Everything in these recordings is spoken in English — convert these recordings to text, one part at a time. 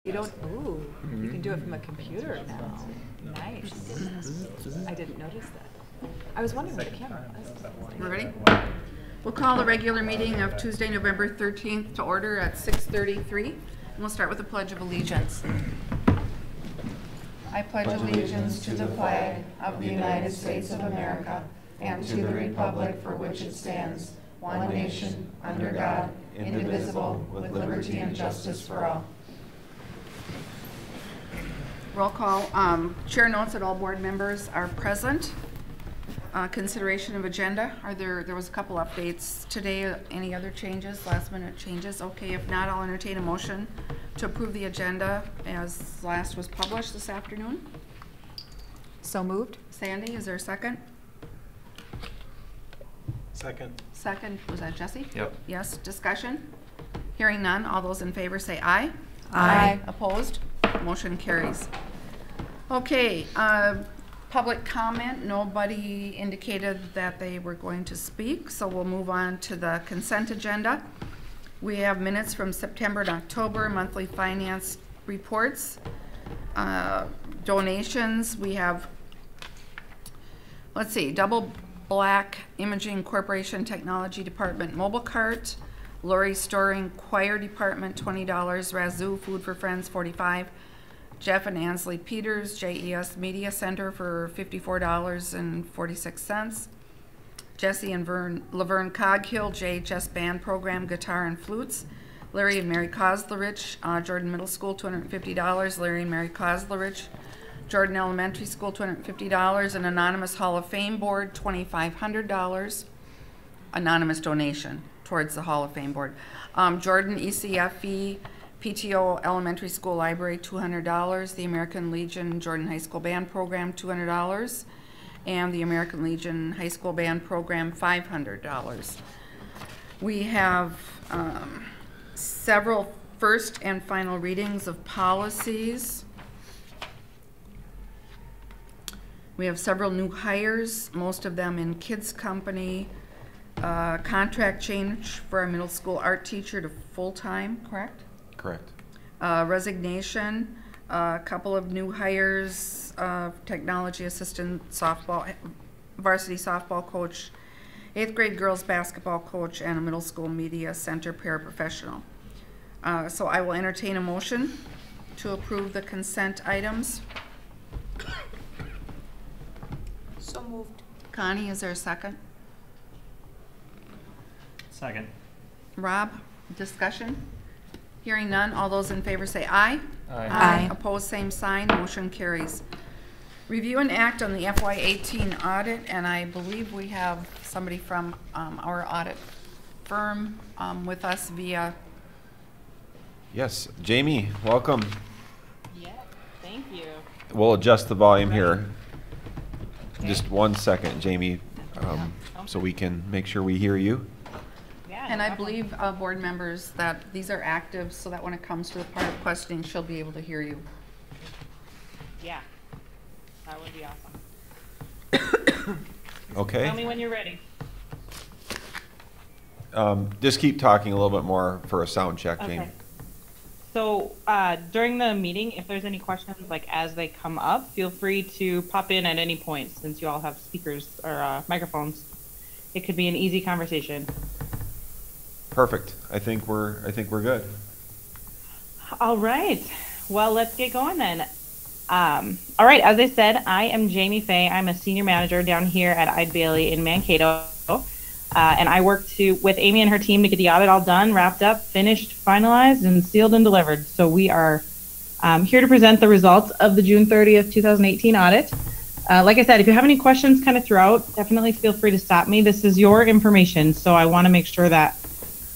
You don't, ooh, you can do it from a computer now. Nice. I didn't notice that. I was wondering what the camera was. We're ready? We'll call the regular meeting of Tuesday, November 13th to order at 6:33. And we'll start with the Pledge of Allegiance. I pledge allegiance to the flag of the United States of America and to the republic for which it stands, one nation, under God, indivisible, with liberty and justice for all. Roll call. Chair notes that all board members are present. Consideration of agenda. There was a couple updates today. Any other changes, last minute changes? Okay, if not, I'll entertain a motion to approve the agenda as last was published this afternoon. So moved. Sandy, is there a second? Second. Second, was that Jesse? Yep. Yes, discussion? Hearing none, all those in favor say aye. Aye. Opposed? Motion carries. Okay, public comment. Nobody indicated that they were going to speak, so we'll move on to the consent agenda. We have minutes from September and October, monthly finance reports, donations. We have, let's see, Double Black Imaging Corporation Technology Department mobile cart, Lori Storing Choir Department $20, Razoo Food for Friends $45, Jeff and Ansley Peters JES Media Center for $54.46, Jesse and Laverne Coghill JHS Band Program Guitar and Flutes, Larry and Mary Kozlerich Jordan Middle School $250, Larry and Mary Kozlerich Jordan Elementary School $250, an Anonymous Hall of Fame Board $2,500, anonymous donation towards the Hall of Fame Board. Jordan ECFE PTO Elementary School Library $200, the American Legion Jordan High School Band Program $200, and the American Legion High School Band Program $500. We have several first and final readings of policies. We have several new hires, most of them in Kids Company. Contract change for our middle school art teacher to full-time, correct? Correct. Resignation, a couple of new hires, technology assistant, softball, varsity softball coach, 8th grade girls basketball coach, and a middle school media center paraprofessional. So I will entertain a motion to approve the consent items. So moved. Connie, is there a second? Second. Rob, discussion? Hearing none, all those in favor say aye. Aye. Opposed, same sign. Motion carries. Review and act on the FY18 audit, and I believe we have somebody from our audit firm with us via. Yes, Jamie, welcome. Yeah, thank you. We'll adjust the volume here. Just 1 second, Jamie, so we can make sure we hear you. Yeah, And I definitely. believe, board members, that these are active so that when it comes to the part of questioning, she'll be able to hear you. Yeah, that would be awesome. Okay. Tell me when you're ready. Just keep talking a little bit more for a sound check, Jamie. Okay. So during the meeting, if there's any questions, like as they come up, feel free to pop in at any point since you all have speakers or microphones. It could be an easy conversation. Perfect. I think we're good. All right. Well, let's get going then. All right. As I said, I am Jamie Fay. I'm a senior manager down here at Ide Bailey in Mankato. And I work with Amy and her team to get the audit all done, wrapped up, finished, finalized, and sealed and delivered. So we are here to present the results of the June 30th, 2018 audit. Like I said, if you have any questions kind of throughout, definitely feel free to stop me. This is your information, so I want to make sure that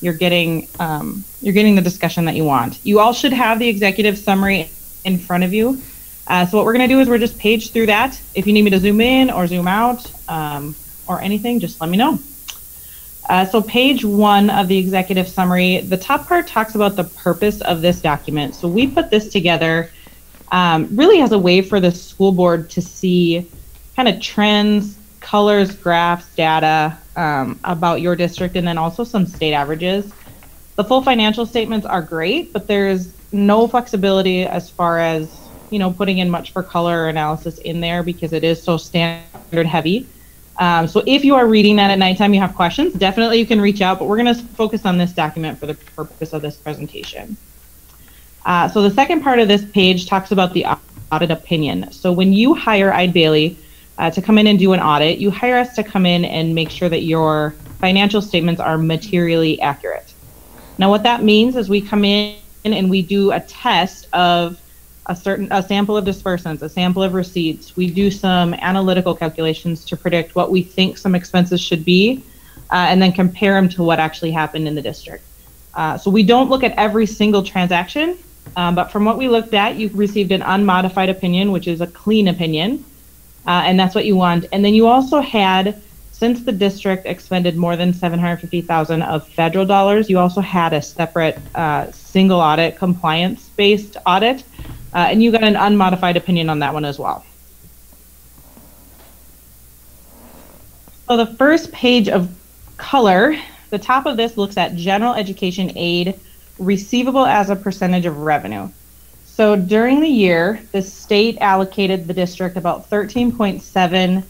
you're getting the discussion that you want. You all should have the executive summary in front of you. So what we're going to do is we're just page through that. If you need me to zoom in or zoom out or anything, just let me know. So page 1 of the executive summary, the top part talks about the purpose of this document. So we put this together really as a way for the school board to see kind of trends, colors, graphs, data about your district, and then also some state averages. The full financial statements are great, but there's no flexibility as far as, you know, putting in much for color or analysis in there because it is so standard heavy. So if you are reading that at nighttime, you have questions, definitely you can reach out, but we're going to focus on this document for the purpose of this presentation. So the second part of this page talks about the audit opinion. So when you hire Eide Bailly to come in and do an audit, you hire us to come in and make sure that your financial statements are materially accurate. Now what that means is we come in and we do a test of a sample of disbursements, a sample of receipts. We do some analytical calculations to predict what we think some expenses should be, and then compare them to what actually happened in the district. So we don't look at every single transaction, but from what we looked at, you received an unmodified opinion, which is a clean opinion, and that's what you want. And then you also had, since the district expended more than $750,000 of federal dollars, you also had a separate single audit, compliance-based audit, and you got an unmodified opinion on that one as well. So the first page of color, the top of this looks at general education aid receivable as a percentage of revenue. So during the year, the state allocated the district about $13.7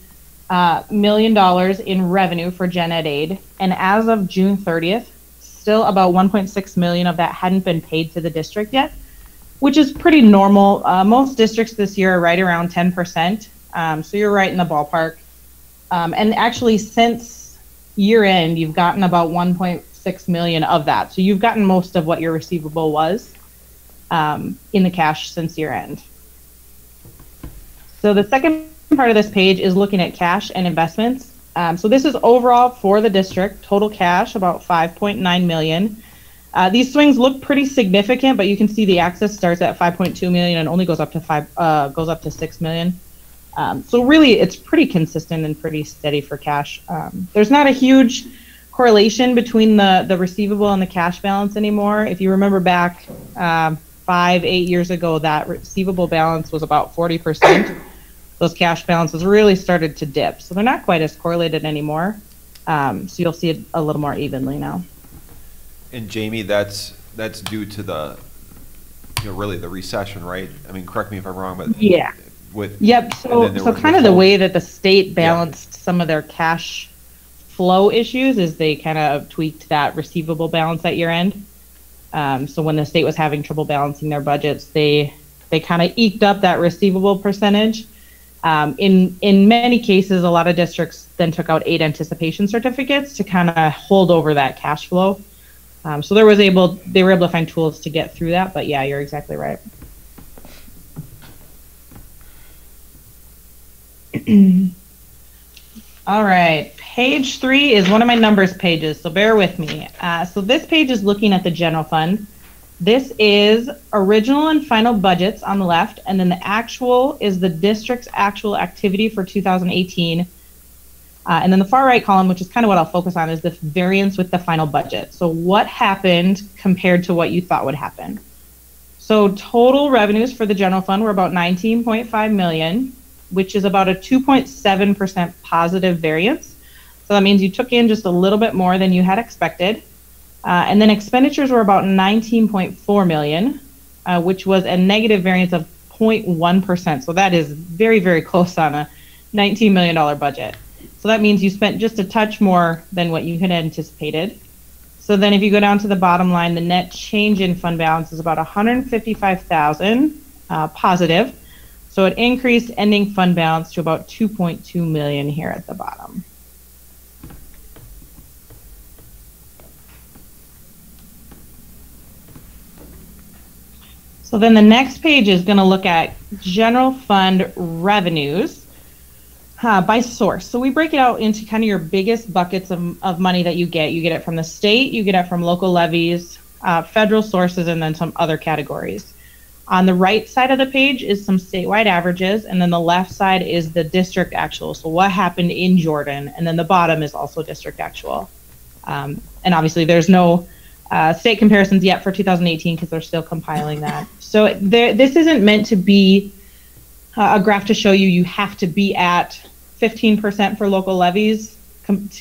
million in revenue for gen ed aid, and as of June 30th, still about 1.6 million of that hadn't been paid to the district yet, which is pretty normal. Most districts this year are right around 10%, so you're right in the ballpark. And actually, since year end, you've gotten about 1.6 million of that. So you've gotten most of what your receivable was in the cash since year end. So the second part of this page is looking at cash and investments. So this is overall for the district, total cash about 5.9 million. These swings look pretty significant, but you can see the axis starts at 5.2 million and only goes up to 6 million. So really, it's pretty consistent and pretty steady for cash. There's not a huge correlation between the receivable and the cash balance anymore. If you remember back 5-8 years ago, that receivable balance was about 40%. Those cash balances really started to dip, so they're not quite as correlated anymore. So you'll see it a little more evenly now. And Jamie, that's due to the, you know, really the recession, right? I mean, correct me if I'm wrong, but yeah. Yep. So kind of the way that the state balanced some of their cash flow issues is they kind of tweaked that receivable balance at year end. So when the state was having trouble balancing their budgets, they kind of eked up that receivable percentage. In many cases, a lot of districts then took out aid anticipation certificates to kind of hold over that cash flow. So they were able to find tools to get through that, but yeah, you're exactly right. All right, page 3 is one of my numbers pages, so bear with me. So this page is looking at the general fund. This is original and final budgets on the left, and then the actual is the district's actual activity for 2018. And then the far right column, which is kind of what I'll focus on, is the variance with the final budget. So what happened compared to what you thought would happen? So total revenues for the general fund were about 19.5 million, which is about a 2.7% positive variance. So that means you took in just a little bit more than you had expected. And then expenditures were about 19.4 million, which was a negative variance of 0.1%. So that is very, very close on a $19 million budget. So that means you spent just a touch more than what you had anticipated. So then if you go down to the bottom line, the net change in fund balance is about 155,000 positive. So it increased ending fund balance to about 2.2 million here at the bottom. So then the next page is going to look at general fund revenues by source. So we break it out into kind of your biggest buckets of money that you get. You get it from the state, you get it from local levies, federal sources, and then some other categories. On the right side of the page is some statewide averages, and then the left side is the district actual. So what happened in Jordan, and then the bottom is also district actual. And obviously there's no state comparisons yet for 2018 because they're still compiling that. So this isn't meant to be a graph to show you have to be at 15% for local levies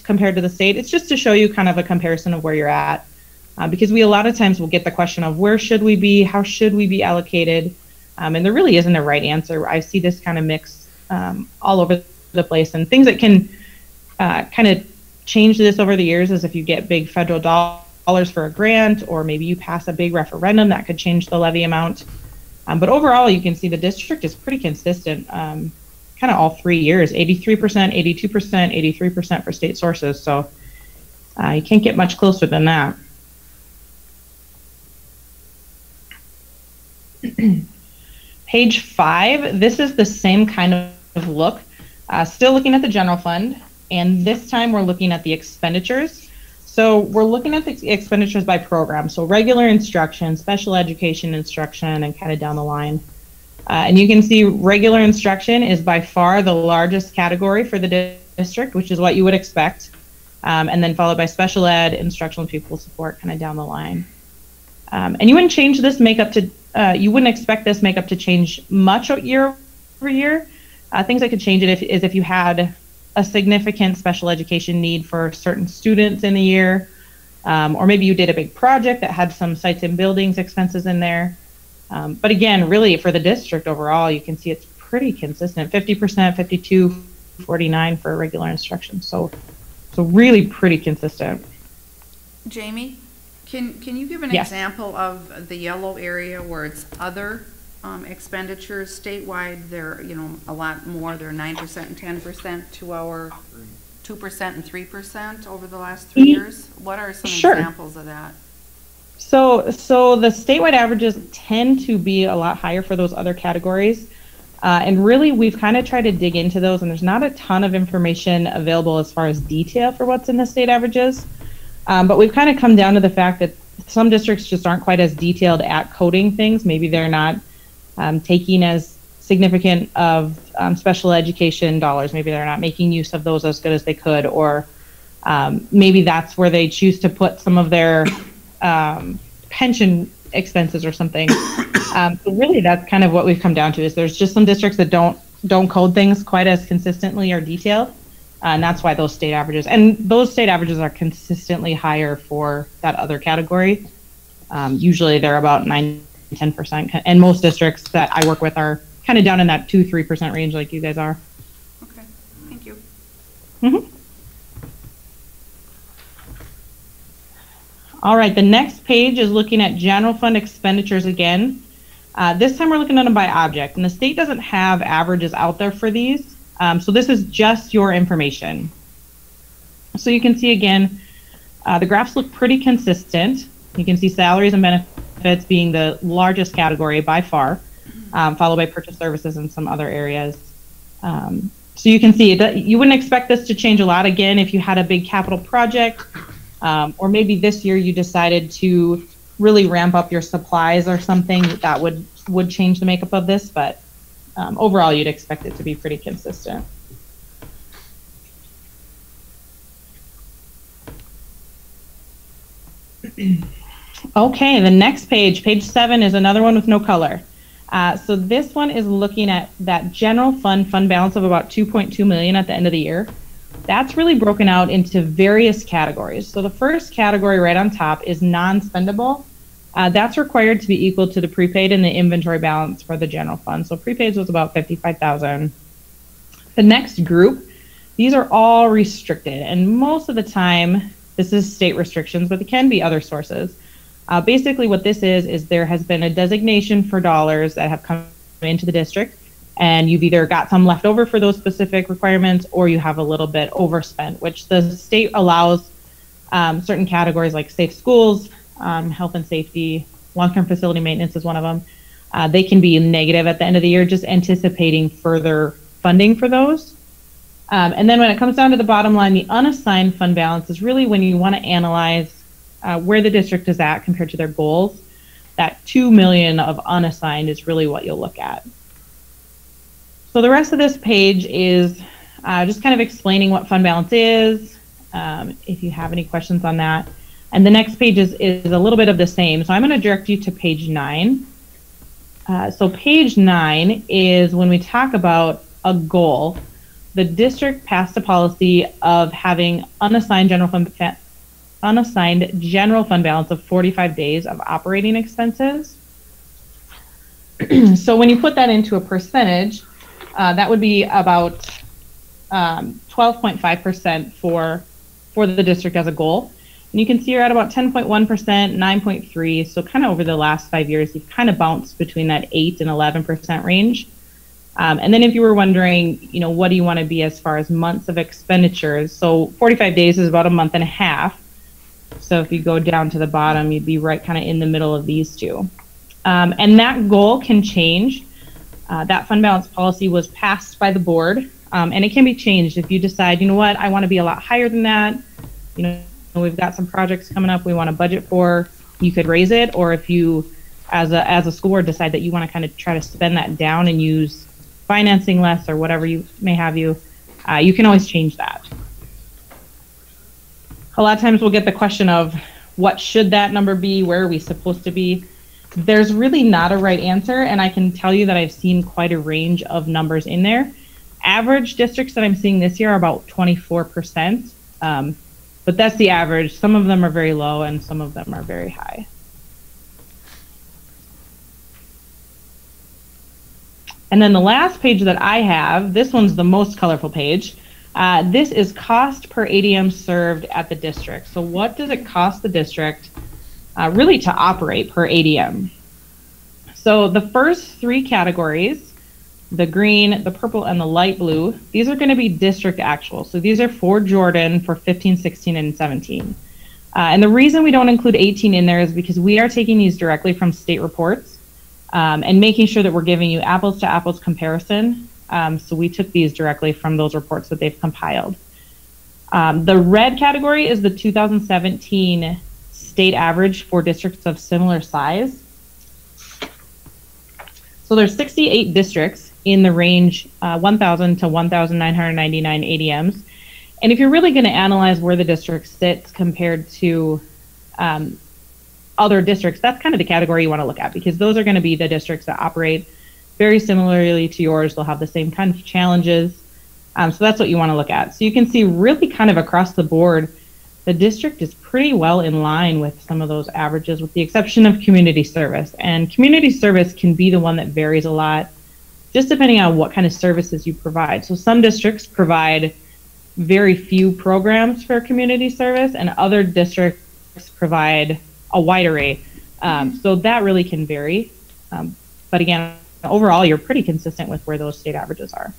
compared to the state. It's just to show you kind of a comparison of where you're at. because we a lot of times will get the question of where should we be, how should we be allocated, and there really isn't a right answer. I see this kind of mix all over the place, and things that can kind of change this over the years is if you get big federal dollars for a grant, or maybe you pass a big referendum that could change the levy amount. But overall, you can see the district is pretty consistent, kind of all 3 years, 83%, 82%, 83% for state sources. So you can't get much closer than that. Page 5, this is the same kind of look, still looking at the general fund, and this time we're looking at the expenditures. So we're looking at the expenditures by program, so regular instruction, special education instruction, and kind of down the line. And you can see regular instruction is by far the largest category for the district, which is what you would expect, and then followed by special ed, instructional and pupil support, kind of down the line. And you wouldn't change this makeup to, you wouldn't expect this makeup to change much year over year. Things that could change it is if you had a significant special education need for certain students in the year, or maybe you did a big project that had some sites and buildings expenses in there. But again, really for the district overall, you can see it's pretty consistent, 50%, 52, 49 for regular instruction. So really pretty consistent. Jamie, can you give an Yes. example of the yellow area where it's other expenditures statewide? They're, a lot more. They're 9% and 10% to our 2% and 3% over the last 3 years. What are some Sure. examples of that? So the statewide averages tend to be a lot higher for those other categories. And really, we've kind of tried to dig into those, and there's not a ton of information available as far as detail for what's in the state averages. But we've kind of come down to the fact that some districts just aren't quite as detailed at coding things. Maybe they're not taking as significant of special education dollars. Maybe they're not making use of those as good as they could, or maybe that's where they choose to put some of their pension expenses or something. So really, that's kind of what we've come down to, is there's just some districts that don't code things quite as consistently or detailed, and that's why those state averages are consistently higher for that other category. Usually they're about 9-10%, and most districts that I work with are kind of down in that 2-3% range, like you guys are. Okay, thank you. Mm-hmm. All right, the next page is looking at general fund expenditures again. This time we're looking at them by object, and the state doesn't have averages out there for these, so this is just your information. So you can see again, the graphs look pretty consistent. You can see salaries and benefits being the largest category by far, followed by purchase services and some other areas. So you can see you wouldn't expect this to change a lot. Again, if you had a big capital project, or maybe this year you decided to really ramp up your supplies or something, that would change the makeup of this, but overall you'd expect it to be pretty consistent. Okay, the next page, page 7, is another one with no color. So this one is looking at that general fund balance of about $2.2 million at the end of the year. That's really broken out into various categories. So the first category right on top is non-spendable. That's required to be equal to the prepaid and the inventory balance for the general fund. So prepaid was about $55,000. The next group, these are all restricted, and most of the time this is state restrictions, but it can be other sources. Basically what this is there has been a designation for dollars that have come into the district, and you've either got some left over for those specific requirements, or you have a little bit overspent, which the state allows certain categories like safe schools, health and safety, long-term facility maintenance is one of them. They can be negative at the end of the year, just anticipating further funding for those. And then when it comes down to the bottom line, the unassigned fund balance is really when you want to analyze where the district is at compared to their goals. That $2 million of unassigned is really what you'll look at. So the rest of this page is just kind of explaining what fund balance is, if you have any questions on that. And the next page is a little bit of the same. So I'm going to direct you to page 9. So page 9 is when we talk about a goal. The district passed a policy of having unassigned general fund unassigned general fund balance of 45 days of operating expenses. So when you put that into a percentage, that would be about 12.5% for the district as a goal. And you can see you're at about 10.1%, 9.3%. So kind of over the last 5 years, you've kind of bounced between that 8 and 11% range. And then if you were wondering, what do you want to be as far as months of expenditures? So 45 days is about a month and a half. So if you go down to the bottom, you'd be right kind of in the middle of these two. And that goal can change. That fund balance policy was passed by the board, and it can be changed if you decide, I want to be a lot higher than that. We've got some projects coming up we want to budget for. You could raise it, or if you, as a school board, decide that you want to kind of try to spend that down and use financing less or whatever you may have, you can always change that. A lot of times we'll get the question of what should that number be? Where are we supposed to be? There's really not a right answer, and I can tell you that I've seen quite a range of numbers in there. Average districts that I'm seeing this year are about 24%, but that's the average. Some of them are very low and some of them are very high. And then the last page that I have, this one's the most colorful page. This is cost per ADM served at the district. So what does it cost the district really to operate per ADM? So the first three categories, the green, the purple, and the light blue, these are going to be district actual. So these are for Jordan for 15, 16, and 17. And the reason we don't include 18 in there is because we are taking these directly from state reports and making sure that we're giving you apples to apples comparison. So we took these directly from those reports that they've compiled. The red category is the 2017 state average for districts of similar size. So there's 68 districts in the range 1,000 to 1,999 ADMs. And if you're really going to analyze where the district sits compared to other districts, that's kind of the category you want to look at, because those are going to be the districts that operate very similarly to yours. They'll have the same kind of challenges. So that's what you want to look at. So you can see really kind of across the board, the district is pretty well in line with some of those averages, with the exception of community service. And community service can be the one that varies a lot, just depending on what kind of services you provide. So some districts provide very few programs for community service, and other districts provide a wide array. So that really can vary. But again, overall, you're pretty consistent with where those state averages are.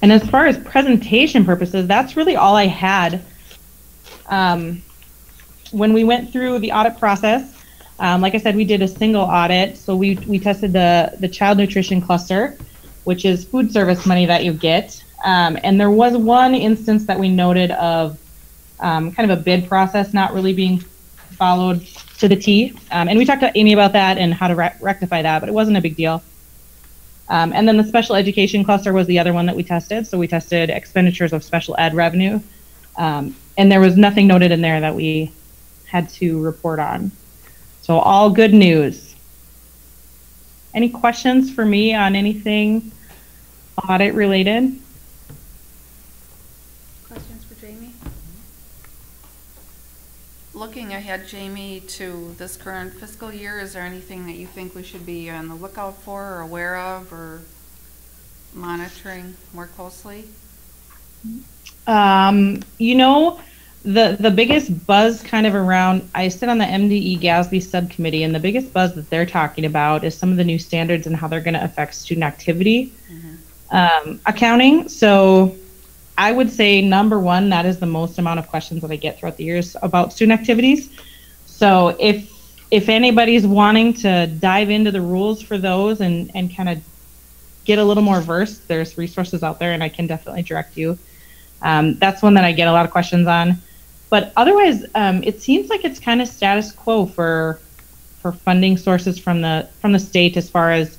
And as far as presentation purposes, that's really all I had. When we went through the audit process, like I said, we did a single audit. So we tested the child nutrition cluster, which is food service money that you get. And there was one instance that we noted of kind of a bid process not really being followed to the T. And we talked to Amy about that and how to rectify that, but it wasn't a big deal. And then the special education cluster was the other one that we tested. So we tested expenditures of special ed revenue. And there was nothing noted in there that we had to report on. So all good news. Any questions for me on anything audit related? Questions for Jamie? Looking ahead, Jamie, to this current fiscal year, is there anything that you think we should be on the lookout for or aware of or monitoring more closely? The biggest buzz kind of around, I sit on the MDE GASB subcommittee, and the biggest buzz that they're talking about is some of the new standards and how they're going to affect student activity accounting. So I would say number one, that is the most amount of questions that I get throughout the years about student activities. So if anybody's wanting to dive into the rules for those and kind of get a little more versed, there's resources out there and I can definitely direct you. That's one that I get a lot of questions on. But otherwise, it seems like it's kind of status quo for funding sources from the state, as far as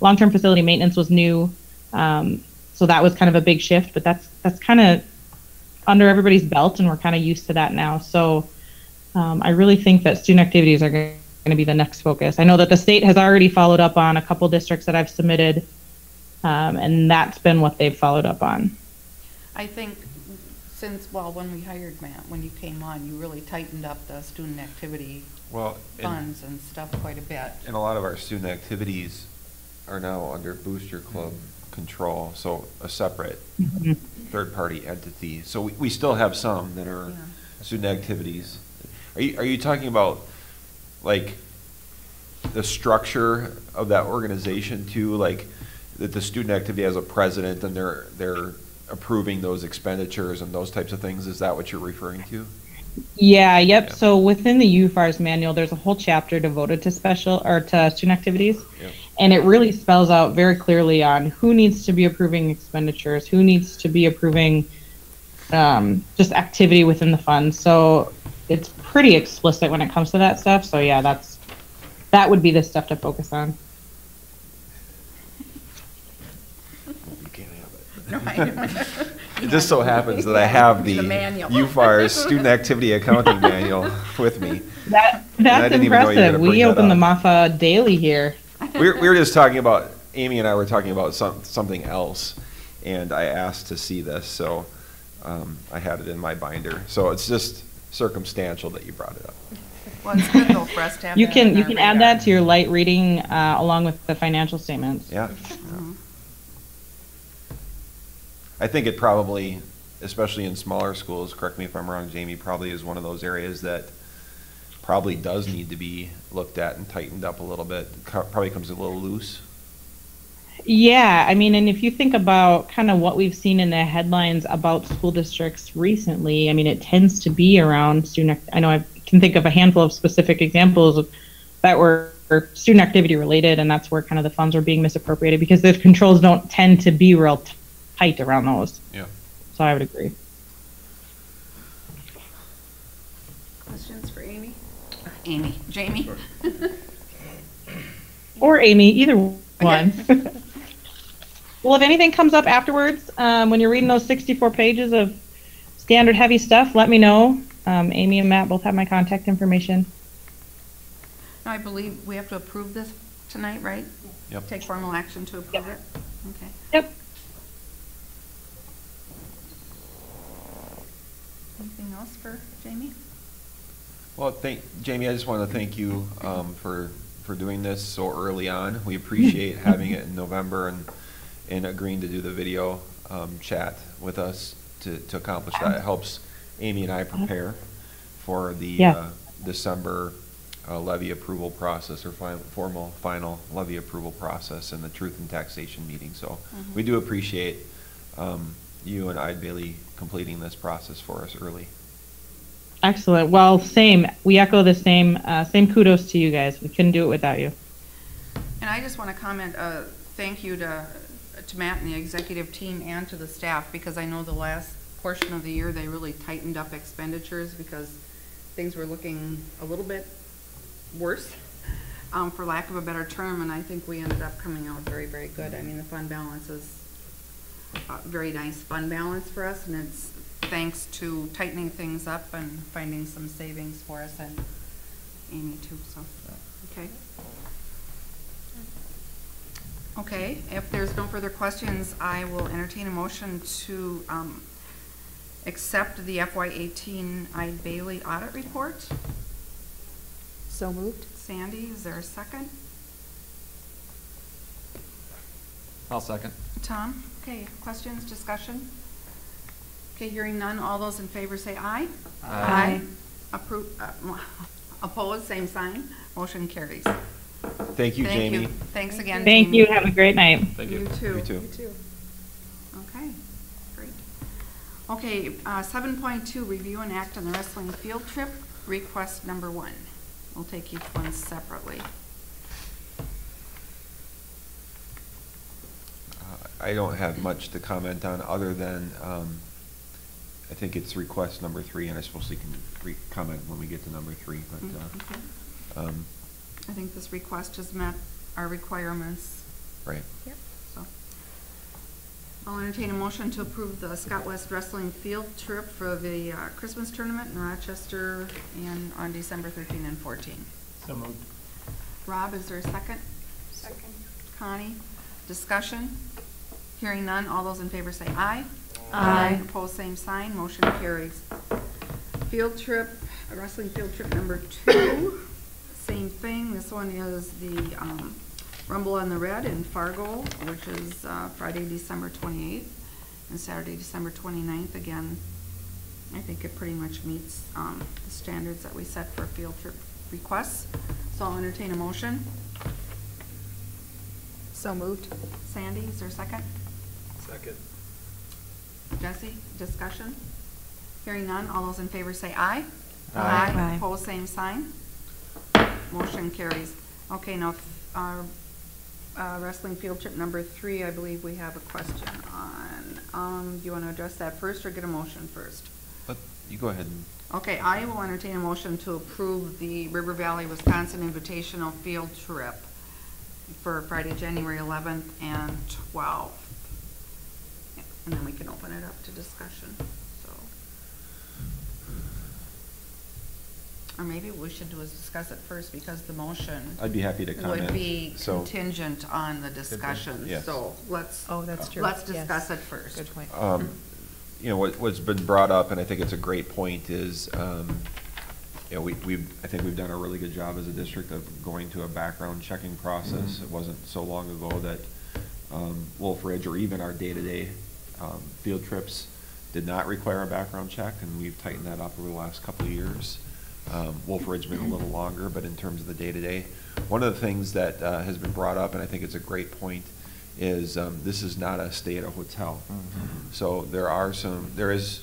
long-term facility maintenance was new. So that was kind of a big shift, but that's kind of under everybody's belt, and we're kind of used to that now. So I really think that student activities are going to be the next focus. I know that the state has already followed up on a couple districts that I've submitted, and that's been what they've followed up on. I think since, well, when we hired Matt, when you came on, you really tightened up the student activity Well, funds and stuff quite a bit. and a lot of our student activities are now under Booster Club control, so a separate third-party entity. So we still have some that are student activities. Are you talking about, like, the structure of that organization too, like that the student activity has a president and they're approving those expenditures and those types of things? Is that what you're referring to? Yeah, yep. So within the UFARS manual, there's a whole chapter devoted to to student activities. Yep. And it really spells out very clearly on who needs to be approving expenditures, who needs to be approving just activity within the fund. So it's pretty explicit when it comes to that stuff. So yeah, that would be the stuff to focus on. You can't have it. No, I know. It just so happens that I have the manual. UFAR's Student Activity Accounting Manual with me. That's didn't even know you were impressive. gonna bring We that open the up. MAFA daily here. We were just talking about, Amy and I were talking about something else, and I asked to see this, so I had it in my binder. So it's just circumstantial that you brought it up. Well, it's good though for us to have You that can on you our can add radar. that to your light reading along with the financial statements. Yeah. I think it probably, especially in smaller schools, correct me if I'm wrong, Jamie, probably is one of those areas that probably does need to be looked at and tightened up a little bit. Probably comes a little loose. Yeah, I mean, and if you think about kind of what we've seen in the headlines about school districts recently, I mean, it tends to be around I know I can think of a handful of specific examples that were student activity related, and that's where kind of the funds are being misappropriated because the controls don't tend to be real tight around those. Yeah. So I would agree. Questions for Amy? Jamie? Or Amy, either one. Well, if anything comes up afterwards, when you're reading those 64 pages of standard heavy stuff, let me know. Amy and Matt both have my contact information. No, I believe we have to approve this tonight, right? Yep. Take formal action to approve it? Okay. Yep. Anything else for Jamie? Well, Jamie, I just want to thank you for doing this so early on. We appreciate having it in November and agreeing to do the video chat with us to accomplish that. It helps Amy and I prepare for the December levy approval process or formal final levy approval process and the truth and taxation meeting. So we do appreciate you and Ide Bailey completing this process for us early. Excellent. Well, same. We echo the same kudos to you guys. We couldn't do it without you. And I just want to comment, thank you to Matt and the executive team and to the staff, because I know the last portion of the year they really tightened up expenditures because things were looking a little bit worse, for lack of a better term, and I think we ended up coming out very, very good. I mean, the fund balance is a very nice fund balance for us, and it's thanks to tightening things up and finding some savings for us and Amy too, so, okay. Okay, if there's no further questions, I will entertain a motion to accept the FY18 Ide Bailey audit report. So moved. Sandy, is there a second? I'll second. Tom? Okay, questions, discussion? Okay, hearing none, all those in favor say aye. Aye. Approve, opposed, same sign. Motion carries. Thank you, Thank Jamie. you. Thanks again, Thank Jamie. you. Have a great night. Thank you. You too. You too. Me too. Okay, great. Okay, 7.2, review and act on the wrestling field trip, request number 1. We'll take each one separately. I don't have much to comment on other than I think it's request number 3, and I suppose we can comment when we get to number 3. But Okay. I think this request has met our requirements. right. Yep. So, I'll entertain a motion to approve the Scott West Wrestling Field Trip for the Christmas tournament in Rochester and on December 13 and 14. So moved. Rob, is there a second? Second. Connie, discussion? Hearing none, all those in favor say aye. Aye. Opposed, same sign, motion carries. Field trip, wrestling field trip number 2, same thing. This one is the Rumble on the Red in Fargo, which is Friday, December 28th and Saturday, December 29th. Again, I think it pretty much meets the standards that we set for field trip requests. So I'll entertain a motion. So moved. Sandy, is there a second? Second. Jesse, discussion? Hearing none, all those in favor say aye. Aye. Aye. Opposed, same sign. Motion carries. Okay, now, wrestling field trip number 3, I believe we have a question on. Do you want to address that first or get a motion first? You go ahead. Okay, I will entertain a motion to approve the River Valley, Wisconsin Invitational Field Trip for Friday, January 11th and 12th. And then we can open it up to discussion, so. Or maybe what we should do is discuss it first, because the motion I'd be happy to comment. would be So- contingent on the discussion. Yes. So let's. Oh, that's true. Let's Yes. discuss it first. Good point. You know, what's been brought up, and I think it's a great point, is, you know, I think we've done a really good job as a district of going to a background checking process. It wasn't so long ago that Wolf Ridge, or even our day-to-day field trips, did not require a background check, and we've tightened that up over the last couple of years. Wolf Ridge been a little longer, but in terms of the day-to-day, one of the things that has been brought up, and I think it's a great point, is this is not a stay at a hotel. So there is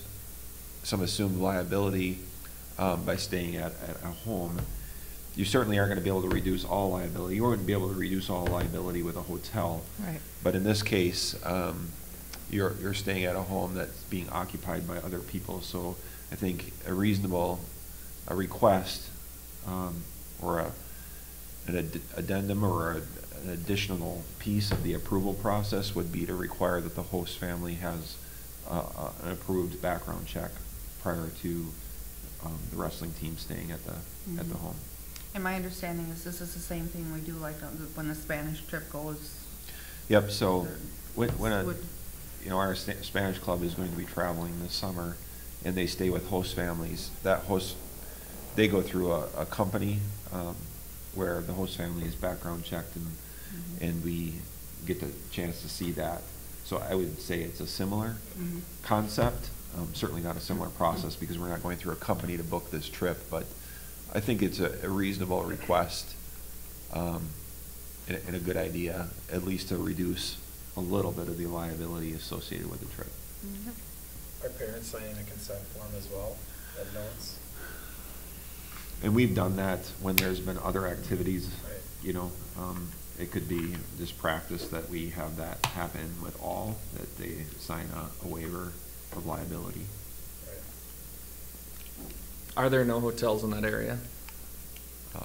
some assumed liability by staying at a home. You certainly aren't going to be able to reduce all liability. You wouldn't be able to reduce all liability with a hotel. Right. But in this case, you're staying at a home that's being occupied by other people. So I think a request or an addendum or an additional piece of the approval process would be to require that the host family has an approved background check prior to the wrestling team staying at the home. And my understanding is this is the same thing we do like when the Spanish trip goes. Yep, so when Would- you know, our Spanish club is going to be traveling this summer, and they stay with host families. They go through a company where the host family is background checked, and we get the chance to see that. So I would say it's a similar concept, certainly not a similar process, because we're not going through a company to book this trip, but I think it's a reasonable request and a good idea, at least to reduce a little bit of the liability associated with the trip. Are parents signing a consent form as well, that notes? And we've done that when there's been other activities, Right. you know, it could be just practice that we have that happen with all, that they sign a waiver of liability. Right. Are there no hotels in that area?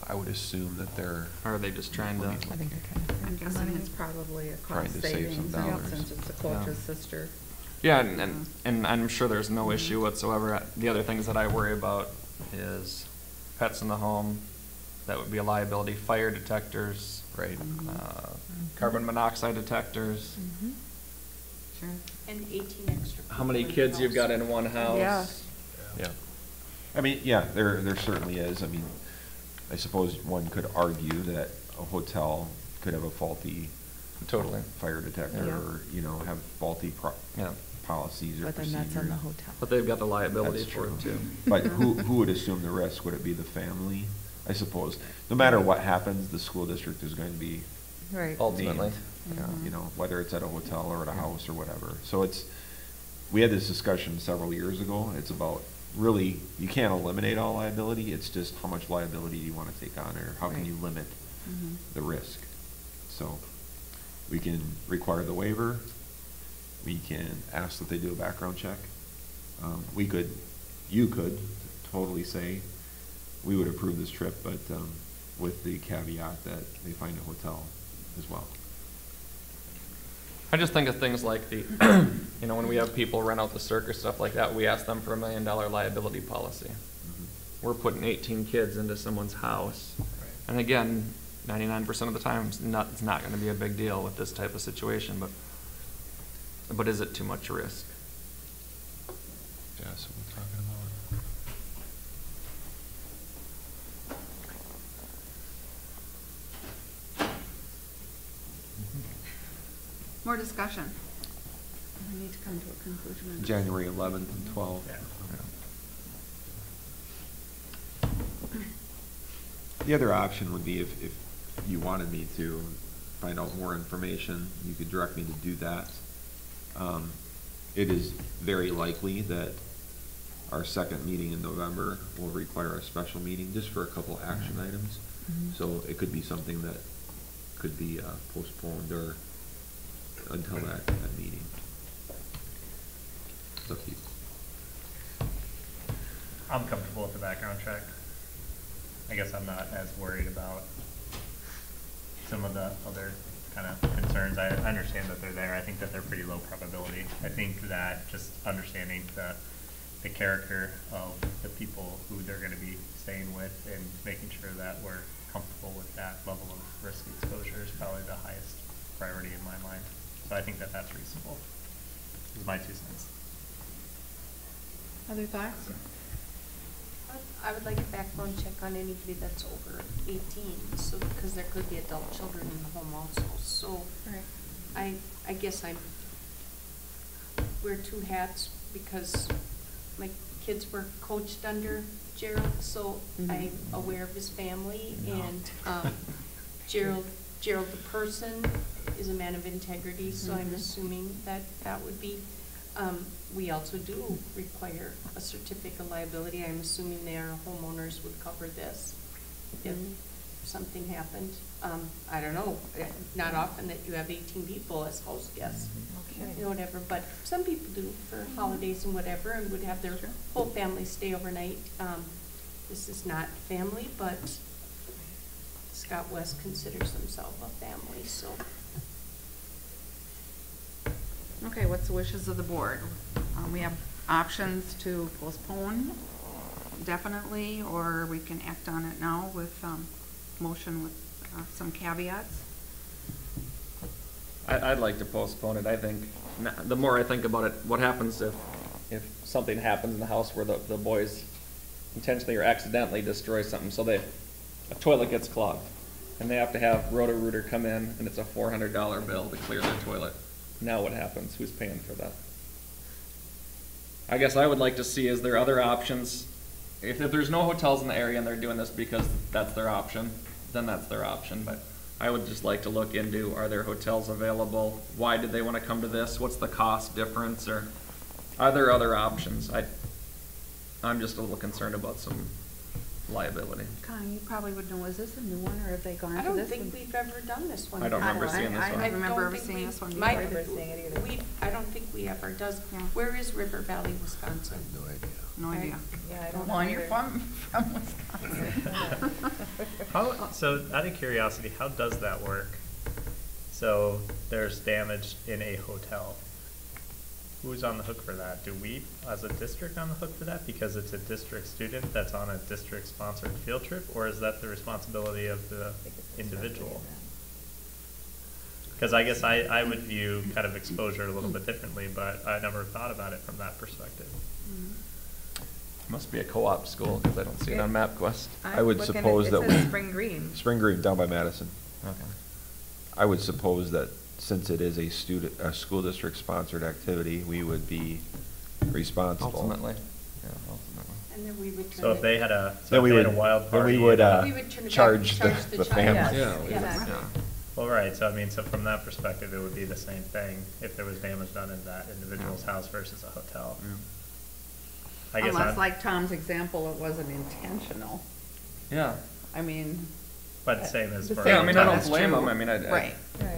I would assume that they're. Or are they just trying to? I think they're trying to I'm save guessing money. it's probably a Trying cost to save some savings, dollars. since it's a coach's Yeah. sister. Yeah, and I'm sure there's no issue whatsoever. The other things that I worry about is pets in the home. That would be a liability. Fire detectors. Right. Carbon monoxide detectors. Sure. And 18 extra. How many people in kids the you've got house. in one house. Yeah. Yeah. I mean, yeah, there certainly is. I mean, I suppose one could argue that a hotel could have a faulty Totally. fire detector, Yeah. or, you know, have faulty Yeah. policies or But then procedures. that's on the hotel. But they've got the liability That's for true. it too. But who would assume the risk? Would it be the family? I suppose. No matter what happens, the school district is going to be Right. Ultimately. named, you know, whether it's at a hotel or at a house or whatever. So we had this discussion several years ago. It's about, really, you can't eliminate all liability. It's just how much liability do you want to take on, or how can Right. you limit the risk? So we can require the waiver. We can ask that they do a background check. You could totally say, we would approve this trip, but with the caveat that they find a hotel as well. I just think of things like the, you know, when we have people rent out the circus, stuff like that, we ask them for $1 million liability policy. We're putting 18 kids into someone's house. And again, 99% of the time, it's not gonna be a big deal with this type of situation, but is it too much risk? That's what we're talking about. More discussion. We need to come to a conclusion. on this. January 11th and 12th. Yeah. The other option would be if you wanted me to find out more information, you could direct me to do that. It is very likely that our second meeting in November will require a special meeting just for a couple action items. So it could be something that could be postponed or until that meeting. It's up to you. I'm comfortable with the background check. I guess I'm not as worried about some of the other kind of concerns. I understand that they're there. I think that they're pretty low probability. I think that just understanding the character of the people who they're going to be staying with and making sure that we're comfortable with that level of risk exposure is probably the highest priority in my mind. So I think that that's reasonable. This is my 2 cents. Other thoughts? I would like a background check on anybody that's over 18, so, because there could be adult children in the home also, so. Right. I guess I wear 2 hats because my kids were coached under Gerald, so I'm aware of his family, and Gerald the person is a man of integrity, so I'm assuming that that would be. We also do require a certificate of liability. I'm assuming their homeowners would cover this if something happened. I don't know, not often that you have 18 people as house guests, you know, whatever, but some people do for holidays and whatever, and would have their whole family stay overnight. This is not family, but Scott West considers himself a family, so. Okay, what's the wishes of the board? We have options to postpone definitely, or we can act on it now with motion with some caveats. I'd like to postpone it. I think, the more I think about it, what happens if something happens in the house where the boys intentionally or accidentally destroy something, so a toilet gets clogged, and they have to have Roto-Rooter come in, and it's a $400 bill to clear their toilet. Now what happens? Who's paying for that? I guess I would like to see, is there other options? If there's no hotels in the area and they're doing this because that's their option, then that's their option. But I would just like to look into, are there hotels available? Why did they want to come to this? What's the cost difference? Or are there other options? I'm just a little concerned about some liability. Connie, you probably would know, is this a new one, or have they gone to I this? don't think we've ever done this one. I don't remember seeing this I one. don't remember don't ever think seeing we- this one my- before. I don't remember seeing it either. I don't think we ever does. Yeah. Where is River Valley, Wisconsin? No idea. No idea. Yeah, I don't know. Well, and you're either. from Wisconsin. So out of curiosity, how does that work? So there's damage in a hotel. Who's on the hook for that? Do we, as a district, on the hook for that because it's a district student that's on a district-sponsored field trip, or is that the responsibility of the individual? Because I guess I would view kind of exposure a little bit differently, but I never thought about it from that perspective. Must be a co-op school because I don't see it on MapQuest. I would looking at- suppose that It says we- Spring Green. Spring Green down by Madison. Okay. I would suppose that since it is a school district sponsored activity, we would be responsible. Ultimately. Yeah, ultimately. And then we would turn So if it- they had a, Then we if they had a would- wild then party. we would, We would turn it back, charge the child. family. Yes, Yeah, yes. Yeah. Well, right, so I mean, so from that perspective, it would be the same thing if there was damage done in that individual's house versus a hotel. I guess Unless, I'm, like Tom's example, it wasn't intentional. Yeah. I mean, but same as the for. same Yeah, I mean, I don't That's blame true. them. I mean, Right.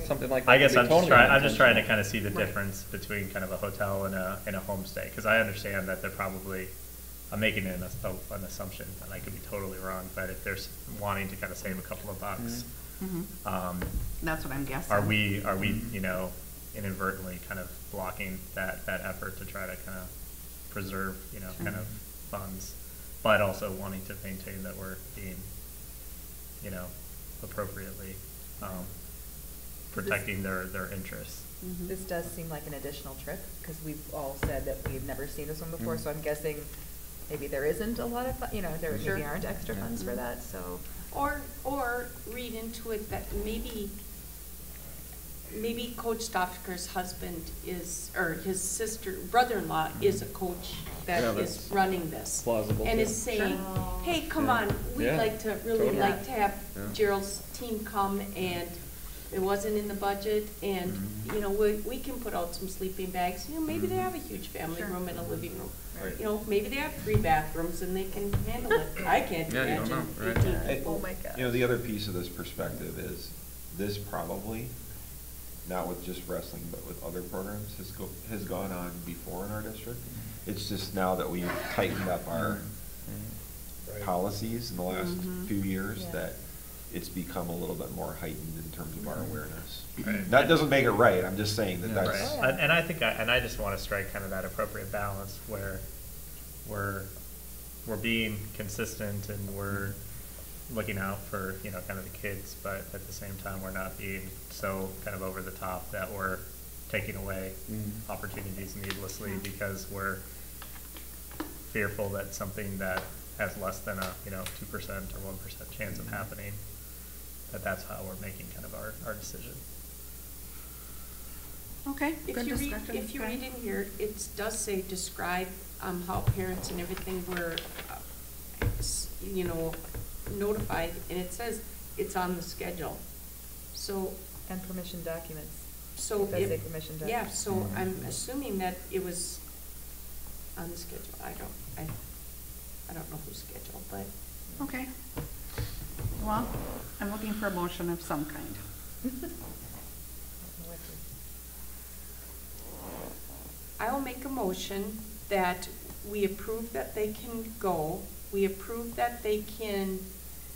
something like that. I guess could be totally I'm just trying to unintentional. kind of see the Right. difference between kind of a hotel and a homestay, because I understand that they're probably, I'm making an assumption, and I could be totally wrong, but if they're wanting to kind of save a couple of bucks, that's what I'm guessing. are we, you know, inadvertently kind of blocking that effort to try to kind of preserve, you know, kind of funds, but also wanting to maintain that we're being, you know, appropriately protecting their interests. This does seem like an additional trip, because we've all said that we've never seen this one before, so I'm guessing maybe there isn't a lot of, there maybe aren't extra funds for that, so. Or read into it that maybe Coach Stofker's husband is, or his brother-in-law is a coach that Yeah, is that's running this. plausible, And too. is saying, hey, come Yeah. on, we'd Yeah, like to, really totally. like to have Yeah. Gerald's team come, and it wasn't in the budget, and, we can put out some sleeping bags. Maybe they have a huge family room and a living room. Right. Maybe they have 3 bathrooms and they can handle it. I can't Yeah, you don't imagine know, right. 15 Hey, people. Oh my gosh. The other piece of this perspective is, this probably, not with just wrestling, but with other programs, has gone on before in our district. It's just now that we've tightened up our Right. policies in the last few years, Yeah. that it's become a little bit more heightened in terms of our awareness. Right. That doesn't make it right, I'm just saying that Yeah. that's. Right. And I think, I just want to strike kind of that appropriate balance where we're being consistent and we're looking out for, kind of the kids, but at the same time, we're not being so kind of over the top that we're taking away opportunities needlessly because we're fearful that something that has less than a, 2% or 1% chance of happening, that's how we're making kind of our decision. Okay, If good you read, discussion. if you Okay. read in here, it does say describe, how parents and everything were, notified, and it says it's on the schedule. So, And permission documents. so. It does say permission Yeah, documents. so I'm assuming that it was on the schedule. I don't know whose schedule, but. Okay. Well, I'm looking for a motion of some kind. I will make a motion that we approve that they can go. We approve that they can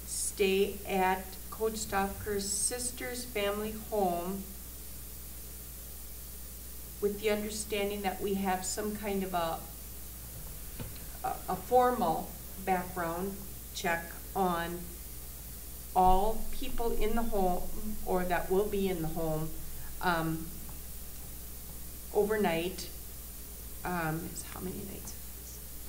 stay at Coach Stofker's sister's family home with the understanding that we have some kind of a formal background check on all people in the home or that will be in the home overnight. Is how many nights?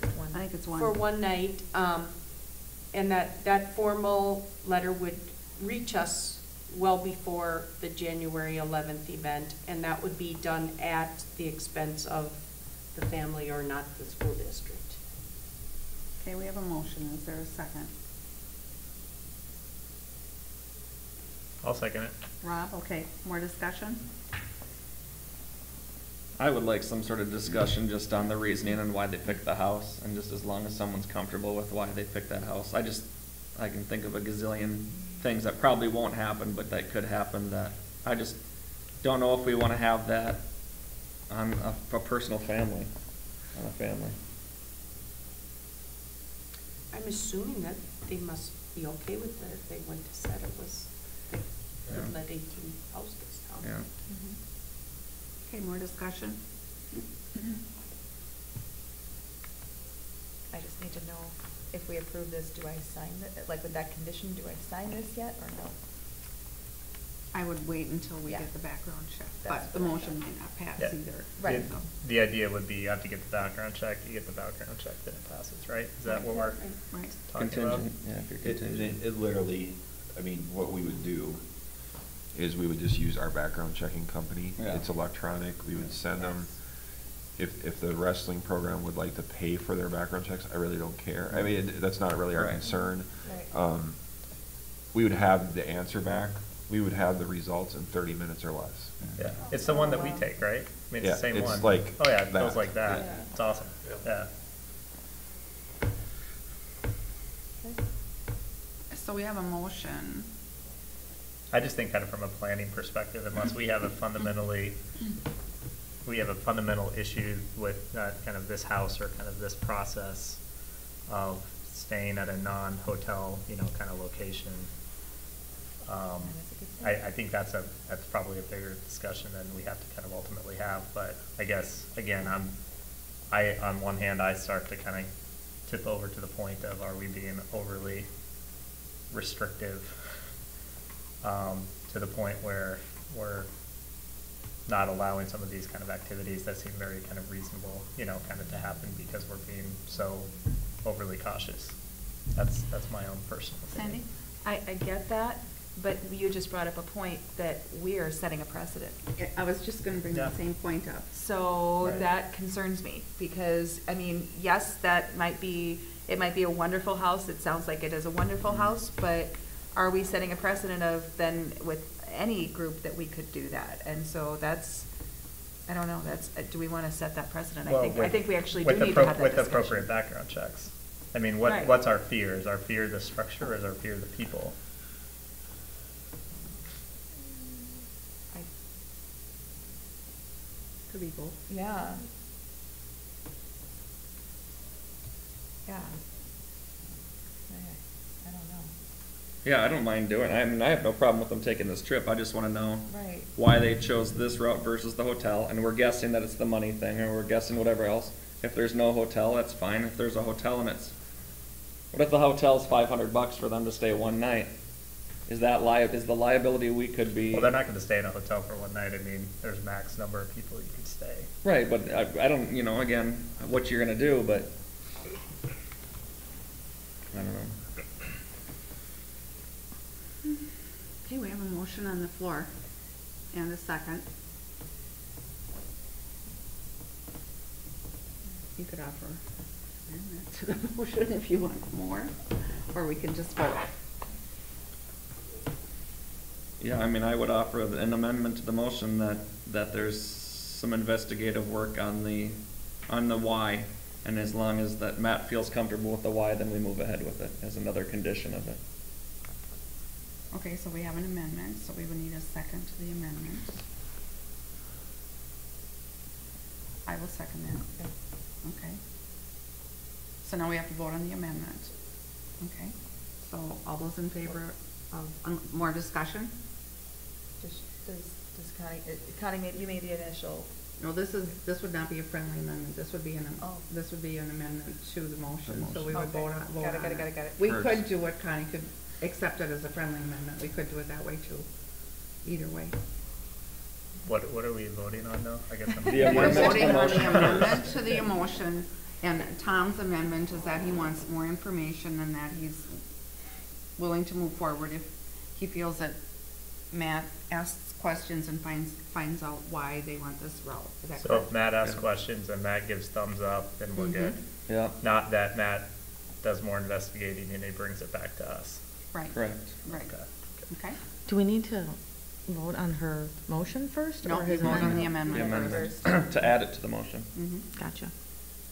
I think it's one. For one night, and that formal letter would reach us well before the January 11th event, and that would be done at the expense of the family or not the school district. Okay, we have a motion. Is there a second? I'll second it. Rob, okay, more discussion? I would like some sort of discussion just on the reasoning and why they picked the house, and just as long as someone's comfortable with why they picked that house. I can think of a gazillion things that probably won't happen, but that could happen, that I just don't know if we want to have that on a personal family, on a family. I'm assuming that they must be okay with that if they went to set it was, they would Yeah. let 18 houses down. Yeah. Okay, more discussion? I just need to know if we approve this, do I sign it? Like with that condition, do I sign this yet or no? I would wait until we Yeah. get the background check, That's but the what I motion thought. might not pass Yeah. either. Right. so. The idea would be you have to get the background check, you get the background check, then it passes, right? Is that what we're Right. talking about? Contingent, yeah, if you're contingent. It literally, what we would do is we would just use our background checking company. Yeah. It's electronic, we would send them. If the wrestling program would like to pay for their background checks, I really don't care. I mean, that's not really our Right. concern. Right. We would have the answer back, we would have the results in 30 minutes or less. Yeah, it's the one that we take, right? I mean, it's the Yeah, same it's one. like Oh, yeah, it that. goes like that. Yeah. It's awesome. Yeah. Yeah. So we have a motion. I just think kind of from a planning perspective, unless we have a fundamental issue with kind of this house or kind of this process of staying at a non-hotel, kind of location. I think that's probably a bigger discussion than we have to kind of ultimately have, but I guess, again, on one hand, I start to kind of tip over to the point of, are we being overly restrictive, to the point where we're not allowing some of these kind of activities that seem very kind of reasonable, you know, kind of to happen because we're being so overly cautious. That's my own personal opinion. Sandy? I get that, but you just brought up a point that we are setting a precedent. I was just gonna bring Yeah. the same point up. So Right. that concerns me because, I mean, yes, that might be, it might be a wonderful house. It sounds like it is a wonderful house, but are we setting a precedent of then with any group that we could do that? And so that's, I don't know, that's, do we want to set that precedent? Well, I think we actually do with need to have that with discussion. appropriate background checks. I mean, Right. what's our fear? Is our fear the structure or is our fear the people? Could be both. Yeah. Yeah. I don't know. Yeah, I don't mind doing it. I mean, I have no problem with them taking this trip. I just want to know Right. why they chose this route versus the hotel. And we're guessing that it's the money thing, or we're guessing whatever else. If there's no hotel, that's fine. If there's a hotel and it's, what if the hotel's $500 for them to stay one night? Is that is the liability we could be? Well, they're not gonna stay in a hotel for one night. I mean, there's max number of people you can stay. Right, but I don't, you know, again, what you're gonna do, but I don't know. Okay, we have a motion on the floor and a second. You could offer amendment to the motion if you want more, or we can just vote. Yeah, I mean, I would offer an amendment to the motion that there's some investigative work on the why, and as long as that Matt feels comfortable with the why, then we move ahead with it as another condition of it. Okay, so we have an amendment, so we would need a second to the amendment. I will second that. Okay. So now we have to vote on the amendment. Okay, so all those in favor of more discussion? Does Connie, you made the initial. No, this would not be a friendly amendment. This would be Oh. this would be an amendment to the motion, so we Okay. would vote on Got it. it. We First. could do it, Connie could accept it as a friendly amendment. We could do it that way too. Either way. What are we voting on now? I guess I'm. The We're amendment to the voting on motion the first. amendment to the motion, and Tom's amendment is that he wants more information and that he's willing to move forward if he feels that Matt asks questions and finds out why they want this route. Is that So correct? if Matt asks Yeah. questions and Matt gives thumbs up, then we're good. Yeah, Not that Matt does more investigating and he brings it back to us. Right. correct. Right. Okay. Okay. Do we need to vote on her motion first? No, or you his vote on the The amendment amendment, first. to add it to the motion. Mhm. Gotcha.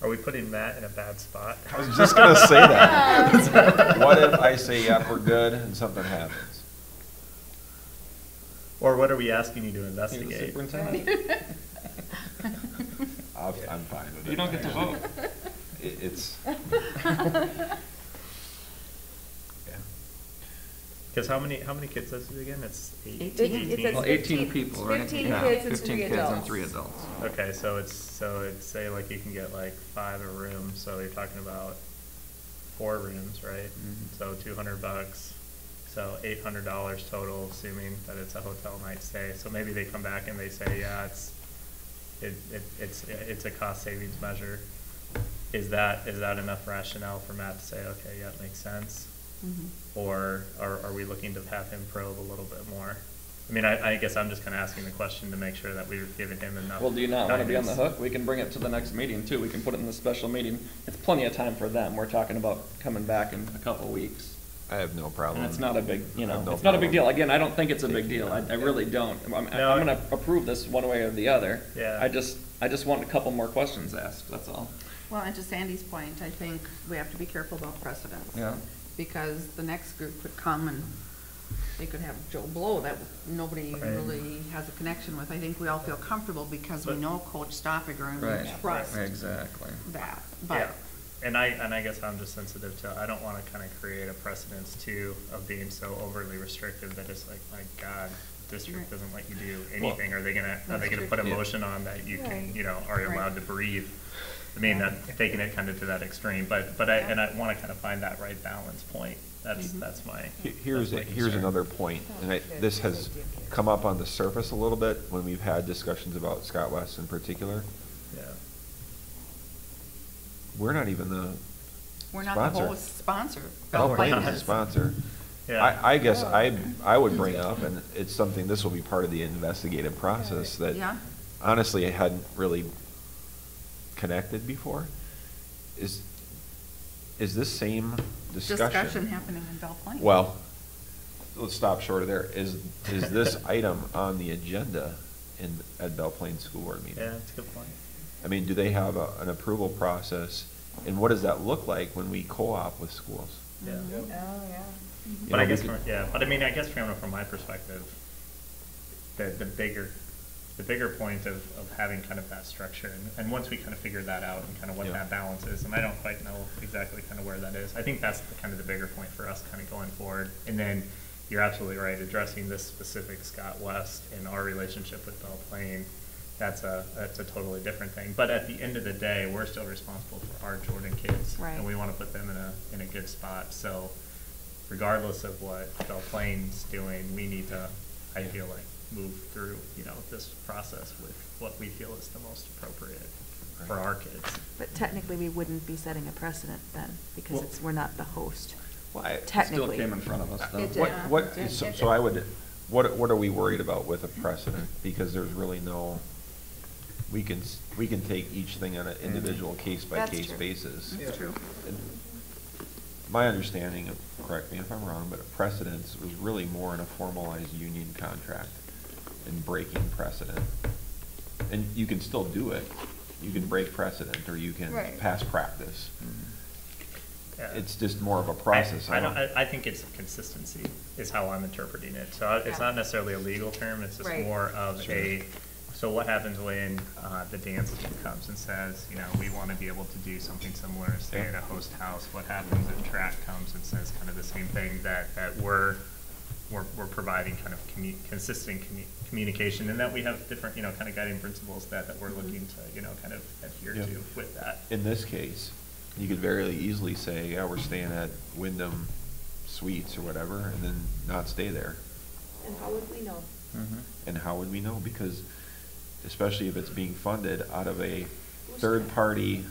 Are we putting Matt in a bad spot? I was just gonna say that. What if I say, yep, we're good, and something happens? Or what are we asking you to You're the investigate? superintendent. I'm fine with it. You don't get to vote. It's, yeah. Because how many kids is it again? It's 18. It says Well, 18 15 people, right? 15 Yeah, kids and 15 3 kids and adults. 3 adults. Okay, so it's say like you can get like 5 a room, so you're talking about 4 rooms, right? Mhm. So $200, so $800 total, assuming that it's a hotel night stay. So maybe they come back and they say, yeah, it's a cost savings measure. Is that enough rationale for Matt to say, okay, yeah, it makes sense? Mhm. Or are we looking to have him probe a little bit more? I mean, I guess I'm just kind of asking the question to make sure that we're giving him enough. Well, do you not want to be on the guidance. hook? We can bring it to the next meeting too. We can put it in the special meeting. It's plenty of time for them. We're talking about coming back in a couple of weeks. I have no problem. And it's not a big, you I know, have no it's not a big problem. No. Deal. Again, I don't think it's a big deal. I really don't. I'm No. gonna approve this one way or the other. Yeah. I just want a couple more questions asked, that's all. Well, and to Sandy's point, I think we have to be careful about precedents. Yeah. Because the next group could come and they could have Joe Blow that nobody Right. really has a connection with. I think we all feel comfortable because we But- know Coach Stoffiger and Right. we trust Exactly. that. Yeah, But, and I guess I'm just sensitive to, I don't want to kind of create a precedence too of being so overly restrictive that it's like, my God, the district Right. doesn't let you do anything. Are they gonna That's put a true. motion on that you Right. can, you know, are you Right. allowed to breathe? I mean, taking it kind of to that extreme, but I want to kind of find that right balance point. That's my. Here's that's my here's concern. another point, and this has come up on the surface a little bit when we've had discussions about Scott West in particular. Yeah. We're not even the We're not sponsor. the whole sponsor. Bell we're Plain not. is the sponsor. Yeah. I guess I would bring up, and it's something, this will be part of the investigative process that Yeah. honestly I hadn't really connected before. Is this same Discussion happening in Belle Plaine. Well, let's stop short of there. Is this item on the agenda at Belle Plaine School Board meeting? Yeah, that's a good point. I mean, do they have an approval process, and what does that look like when we co-op with schools? Yeah. Oh, yeah. You But know, I we guess, could- but I mean, I guess from my perspective, the bigger point of having kind of that structure, and once we kind of figure that out and kind of what Yeah. that balance is, and I don't quite know exactly kind of where that is, I think that's kind of the bigger point for us kind of going forward. And then you're absolutely right, addressing this specific Scott West and our relationship with Belle Plaine, that's a totally different thing. But at the end of the day, we're still responsible for our Jordan kids. Right. And we want to put them in a good spot. So regardless of what Belle Plaine's doing, we need to, I feel like, move through, this process with what we feel is the most appropriate for our kids. But technically, we wouldn't be setting a precedent then, because Well- we're not the host. Well, I- Technically. Still came in front of us, though. It did. What, Yeah. so I would, what are we worried about with a precedent? Because there's really no, we can take each thing on an individual case-by-case true. basis. That's true. And my understanding, correct me if I'm wrong, but a precedence was really more in a formalized union contract and breaking precedent. And you can still do it. You can break precedent, or you can Right. pass practice. Yeah. It's just more of a process. I think it's consistency is how I'm interpreting it. So it's Yeah. not necessarily a legal term, it's just Right. more of Sure. so what happens when the dance team comes and says, we want to be able to do something similar, say Yeah. at a host house? What happens if track comes and says kind of the same thing, that we're providing kind of consistent communication, and that we have different, kind of guiding principles that we're looking to, kind of adhere Yeah. to with that. In this case, you could very easily say, yeah, we're staying at Wyndham Suites or whatever, and then not stay there. And how would we know? And how would we know? Because especially if it's being funded out of a third-party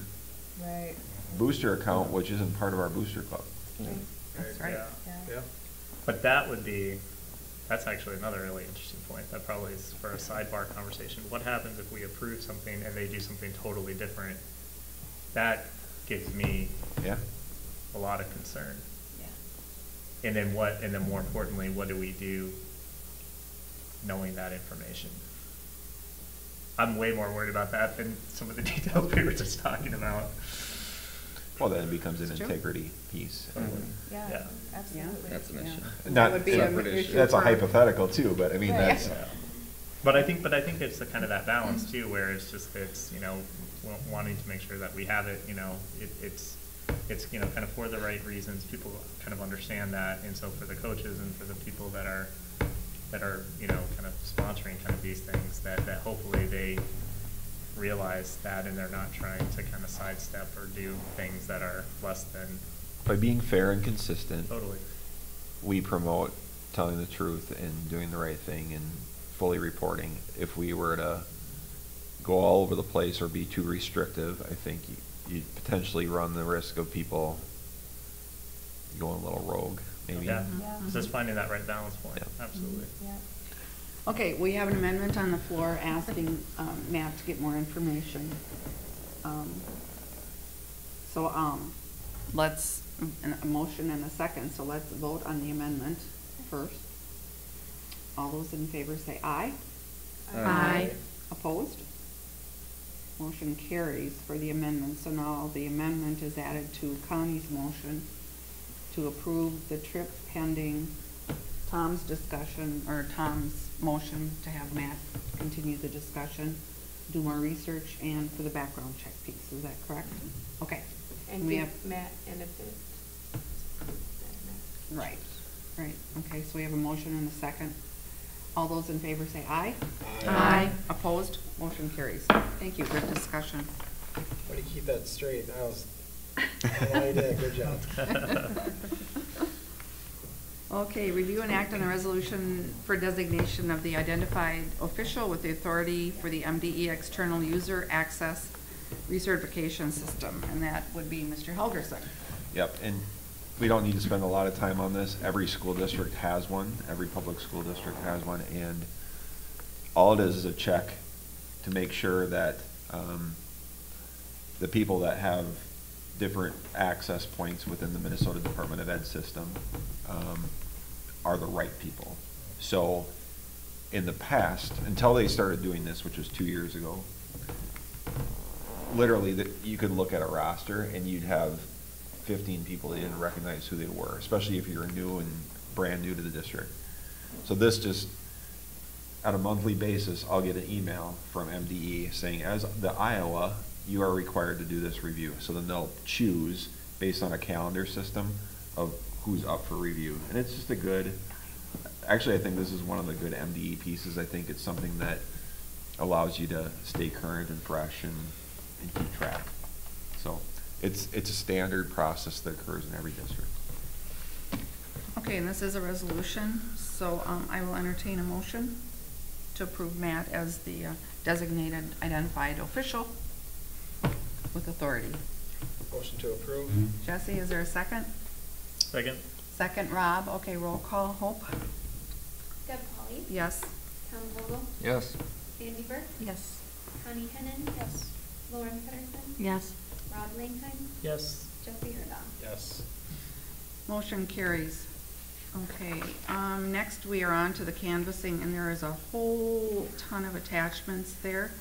Right. booster account, which isn't part of our booster club. That's right. Yeah. Yeah. But that's actually another really interesting point. That probably is for a sidebar conversation. What happens if we approve something and they do something totally different? That gives me Yeah? a lot of concern. Yeah. And then more importantly, what do we do knowing that information? I'm way more worried about that than some of the details we were just talking about. Well, then it becomes an It's true. integrity piece. Yeah, Yeah. absolutely. That's an Yeah. issue. That Not, would be an separate issue that's a for- hypothetical too, but I mean, Right. that's, Yeah. But I think it's the kind of that balance too, where it's just, wanting to make sure that we have it, it's kind of for the right reasons. People kind of understand that. And so for the coaches and for the people that are, kind of sponsoring kind of these things, that hopefully they realize that, and they're not trying to kind of sidestep or do things that are less than. by being fair and consistent. Totally. We promote telling the truth and doing the right thing and fully reporting. If we were to go all over the place or be too restrictive, I think you potentially run the risk of people going a little rogue, maybe. Yeah, Yeah. it's just finding that right balance point, Yeah. absolutely. Yeah. Okay, we have an amendment on the floor asking Matt to get more information. Let's, a motion and a second, so let's vote on the amendment first. All those in favor say aye. Aye. Opposed? Motion carries for the amendment. So now the amendment is added to Connie's motion to approve the trip pending Tom's discussion, or Tom's motion to have Matt continue the discussion, do more research, and for the background check piece. Is that correct? Okay. And We give have, Matt benefit. right, right. Okay, so we have a motion and a second. All those in favor say aye. Aye. Opposed? Motion carries. Thank you. Good discussion. Way to keep that straight. I know you did a good job. Okay, review and act on the resolution for designation of the identified official with the authority for the MDE external user access recertification system, and that would be Mr. Helgerson. Yep, and we don't need to spend a lot of time on this. Every school district has one. Every public school district has one, and all it is a check to make sure that the people that have different access points within the Minnesota Department of Ed system are the right people. So in the past, until they started doing this, which was 2 years ago, literally you could look at a roster and you'd have 15 people that didn't recognize who they were, especially if you're new and brand new to the district. So this just, on a monthly basis, I'll get an email from MDE saying, as the Iowa, you are required to do this review. So then they'll choose based on a calendar system of who's up for review. And it's just a good, actually I think this is one of the good MDE pieces. I think it's something that allows you to stay current and fresh and keep track. So it's a standard process that occurs in every district. Okay, and this is a resolution, so I will entertain a motion to approve Matt as the designated identified official with authority. Motion to approve. Jesse, is there a second? Second? Second, Rob. Okay, roll call. Hope? Deb Pauley. Yes. Tom Vogel. Yes. Sandy Burke. Yes. Connie Hennon. Yes. Lauren Pedersen. Yes. Rob Langheim. Yes. Jesse Erdahl. Yes. Motion carries. Okay, next we are on to the canvassing, and there is a whole ton of attachments there.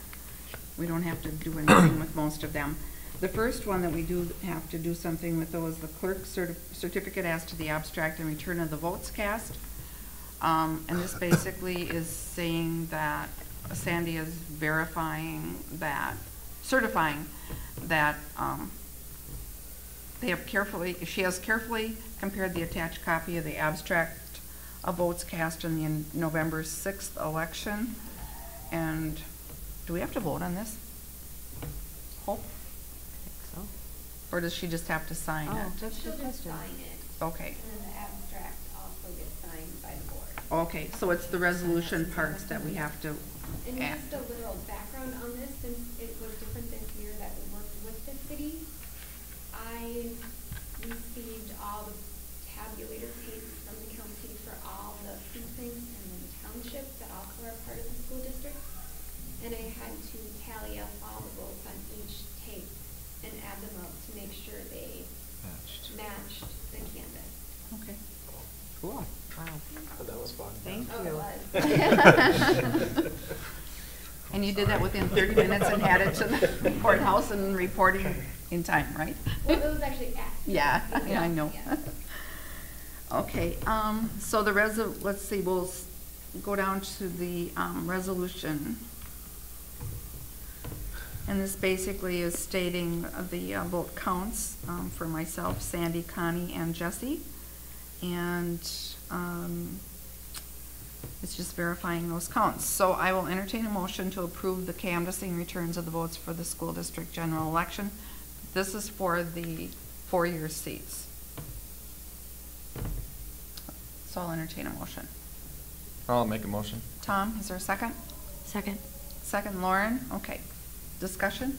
We don't have to do anything with most of them. The first one that we do have to do something with, though, is the clerk's certificate as to the abstract and return of the votes cast. And this basically is saying that Sandy is certifying that she has carefully compared the attached copy of the abstract of votes cast in the November 6th election. And do we have to vote on this? Hope? So. Or does she just have to sign Oh, it? that's a She'll good just question. sign it. Okay. And then the abstract also gets signed by the board. Okay, so it's the resolution parts that we have to And add. just a little background on this, since it was different this year that we worked with the city, I received all the tabulator tapes from the county for all the precincts and then townships that also are part of the school district. And I had to tally up all the votes on each tape and add them up to make sure they matched the canvas. Okay. Cool. Wow. But that was fun. Thank Oh, you. it was. And you did that within 30 minutes and had it to the courthouse and reporting in time, right? Well, it was actually at. Yeah, I know. Yeah. Okay, so the let's see, we'll go down to the resolution. And this basically is stating the vote counts for myself, Sandy, Connie, and Jesse. And it's just verifying those counts. So I will entertain a motion to approve the canvassing returns of the votes for the school district general election. This is for the 4-year seats. So I'll entertain a motion. I'll make a motion. Tom, is there a second? Second. Second, Lauren? Okay. Discussion?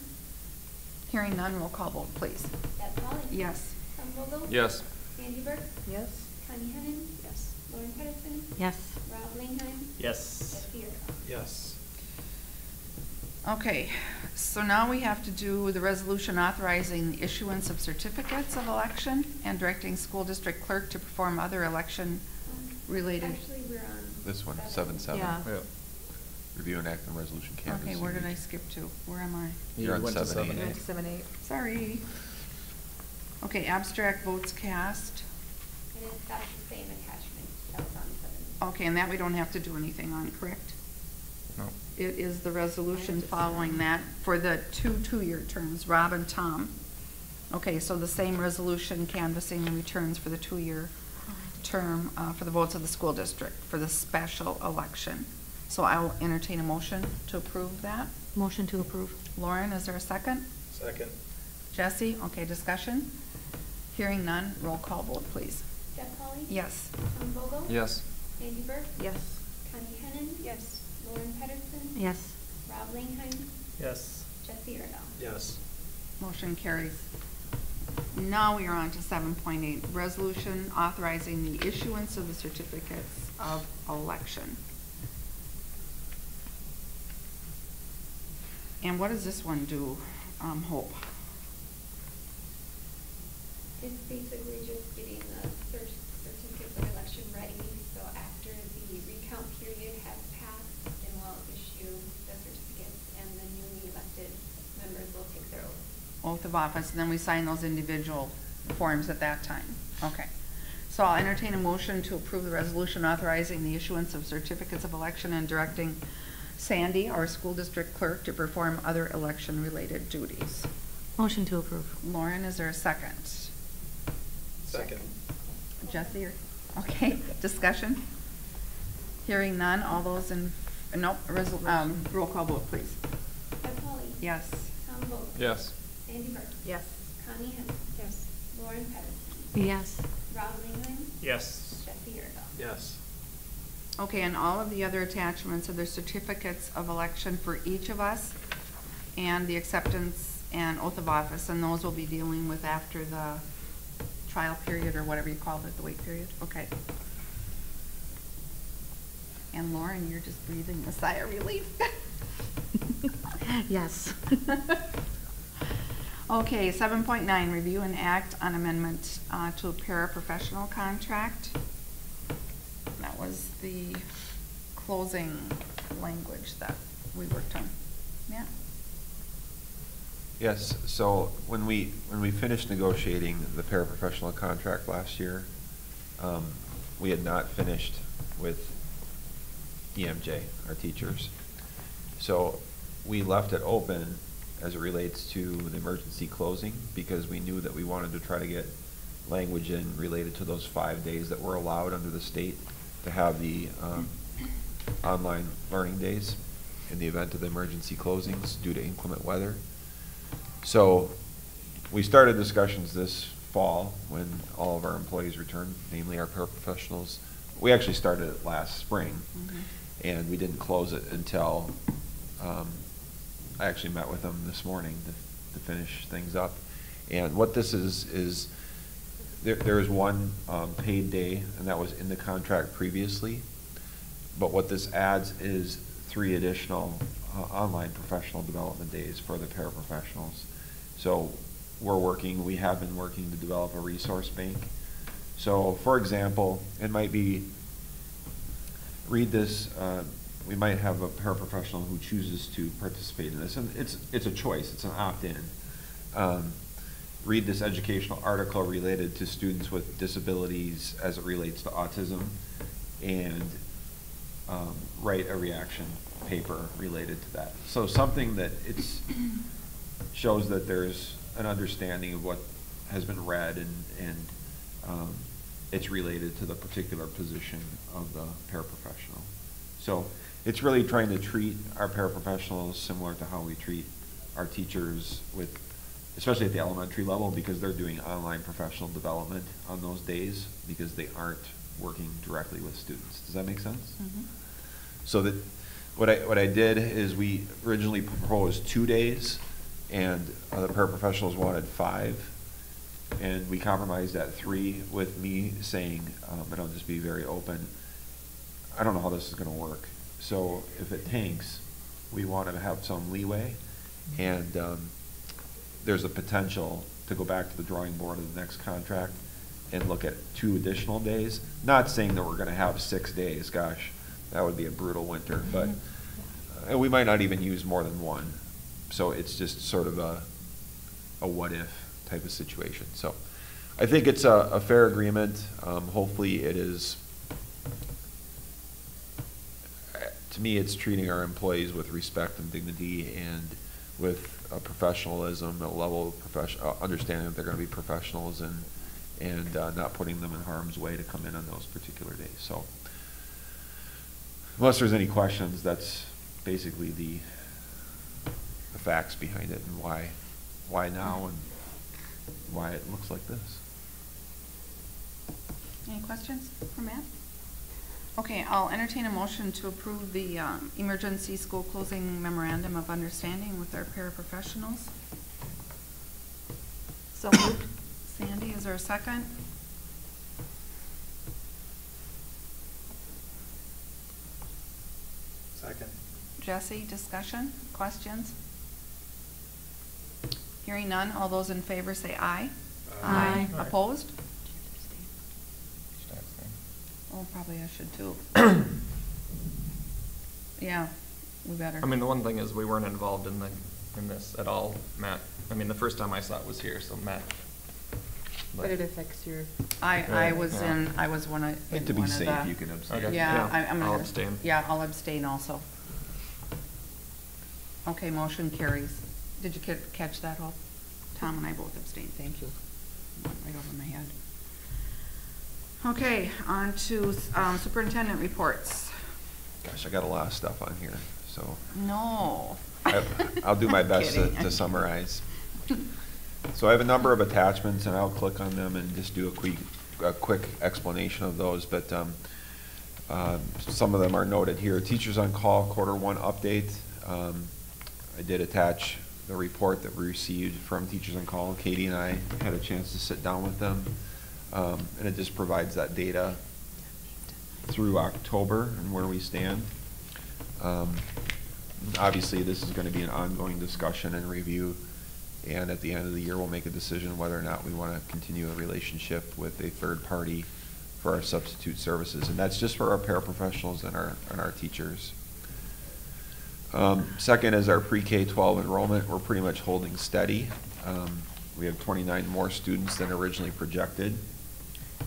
Hearing none, roll call vote, please. Deb Pauley. Yes. Tom Vogel. Yes. Sandy Burke. Yes. Connie Hennon. Yes. Lauren Pedersen. Yes. Rob Langheim. Yes. Jesse Erdahl. Yes. Okay, so now we have to do the resolution authorizing the issuance of certificates of election and directing school district clerk to perform other election-related. Actually, we're on. This one, 7. 7-7. Yeah. Yep. Review and act on resolution canvassing. Okay, where did I skip to? Where am I? You're on went to 7-8. 7-8. 7-8. Sorry. Okay, abstract votes cast. And it's got the same attachment that was on 7. Okay, and that we don't have to do anything on, correct? No. It is the resolution following that for the two-year terms, Rob and Tom. Okay, so the same resolution canvassing the returns for the 2-year term for the votes of the school district for the special election. So I will entertain a motion to approve that. Motion to approve. Lauren, is there a second? Second. Jesse, okay, discussion? Hearing none, roll call vote, please. Deb Pauley. Polly? Yes. Tom Vogel? Yes. Sandy Burke? Yes. Connie Hennon? Yes. Lauren Pedersen? Yes. Rob Langheim? Yes. Jesse Erdahl? Yes. Motion carries. Now we are on to 7.8, resolution authorizing the issuance of the certificates of election. And what does this one do, Hope? It's basically just getting the certificates of election ready, so after the recount period has passed, then we'll issue the certificates and the newly elected members will take their oath. Oath of office, and then we sign those individual forms at that time. Okay. So I'll entertain a motion to approve the resolution authorizing the issuance of certificates of election and directing Sandy, our school district clerk, to perform other election-related duties. Motion to approve. Lauren, is there a second? Second. Jesse, okay, discussion? Hearing none, all those in, nope, roll call vote, please. Beth Polly? Yes. Tom Vogel? Yes. Sandy Burke? Yes. Connie Hennon? Yes. Lauren Pedersen? Yes. Rob Langheim? Yes. Jesse Erdahl? Yes. Okay, and all of the other attachments are the certificates of election for each of us and the acceptance and oath of office, and those we'll be dealing with after the trial period or whatever you called it, the wait period. Okay. And Lauren, you're just breathing a sigh of relief. Yes. Okay, 7.9, review and act on amendment to a paraprofessional contract. That was the closing language that we worked on. Yeah. Yes, so when we finished negotiating the paraprofessional contract last year, we had not finished with EMJ, our teachers. So we left it open as it relates to the emergency closing because we knew that we wanted to try to get language in related to those 5 days that were allowed under the state to have the online learning days in the event of the emergency closings due to inclement weather. So we started discussions this fall when all of our employees returned, namely our paraprofessionals. We actually started it last spring, and we didn't close it until I actually met with them this morning to finish things up. And what this is there is one paid day, and that was in the contract previously. But what this adds is 3 additional online professional development days for the paraprofessionals. So we have been working to develop a resource bank. So for example, it might be, read this, we might have a paraprofessional who chooses to participate in this, and it's a choice, it's an opt-in. Read this educational article related to students with disabilities as it relates to autism, and write a reaction paper related to that. So something that shows that there's an understanding of what has been read, and it's related to the particular position of the paraprofessional. So it's really trying to treat our paraprofessionals similar to how we treat our teachers, especially at the elementary level, because they're doing online professional development on those days because they aren't working directly with students. Does that make sense? Mm-hmm. So that what I did is we originally proposed 2 days, and the paraprofessionals wanted 5, and we compromised at 3 with me saying, and I'll just be very open, I don't know how this is going to work. So if it tanks, we wanted to have some leeway, and there's a potential to go back to the drawing board of the next contract and look at 2 additional days. Not saying that we're going to have 6 days, gosh, that would be a brutal winter, but we might not even use more than 1. So it's just sort of a what-if type of situation. So I think it's a fair agreement. Hopefully it is. To me, it's treating our employees with respect and dignity, and with a professionalism, a level of understanding that they're going to be professionals, and not putting them in harm's way to come in on those particular days. So unless there's any questions, that's basically the facts behind it, and why now, and why it looks like this. Any questions for Matt? Okay, I'll entertain a motion to approve the emergency school closing memorandum of understanding with our paraprofessionals. So moved. Sandy, is there a second? Second. Jesse, discussion, questions? Hearing none, all those in favor say aye. Aye. Aye. Opposed? Should I abstain? Oh, probably I should too. Yeah, we better. I mean, the one thing is we weren't involved in this at all, Matt. I mean, the first time I saw it was here, so Matt. But it affects your. I was Yeah. I was one of. I think to be one of safe, the- you can abstain. Okay. Yeah, Yeah, I'm gonna. I'll abstain. Yeah, I'll abstain also. Okay, motion carries. Did you catch that all? Tom and I both abstained, thank you. Right over my head. Okay, on to superintendent reports. Gosh, I got a lot of stuff on here, so No. I'll do my I'm best kidding. to summarize. So I have a number of attachments, and I'll click on them and just do a quick explanation of those, but some of them are noted here. Teachers on Call Q1 update. I did attach the report that we received from Teachers on Call. Katie and I had a chance to sit down with them, and it just provides that data through October and where we stand. Obviously, this is going to be an ongoing discussion and review, and at the end of the year, we'll make a decision whether or not we want to continue a relationship with a third party for our substitute services, and that's just for our paraprofessionals and our teachers. Second is our pre-K-12 enrollment. We're pretty much holding steady. We have 29 more students than originally projected,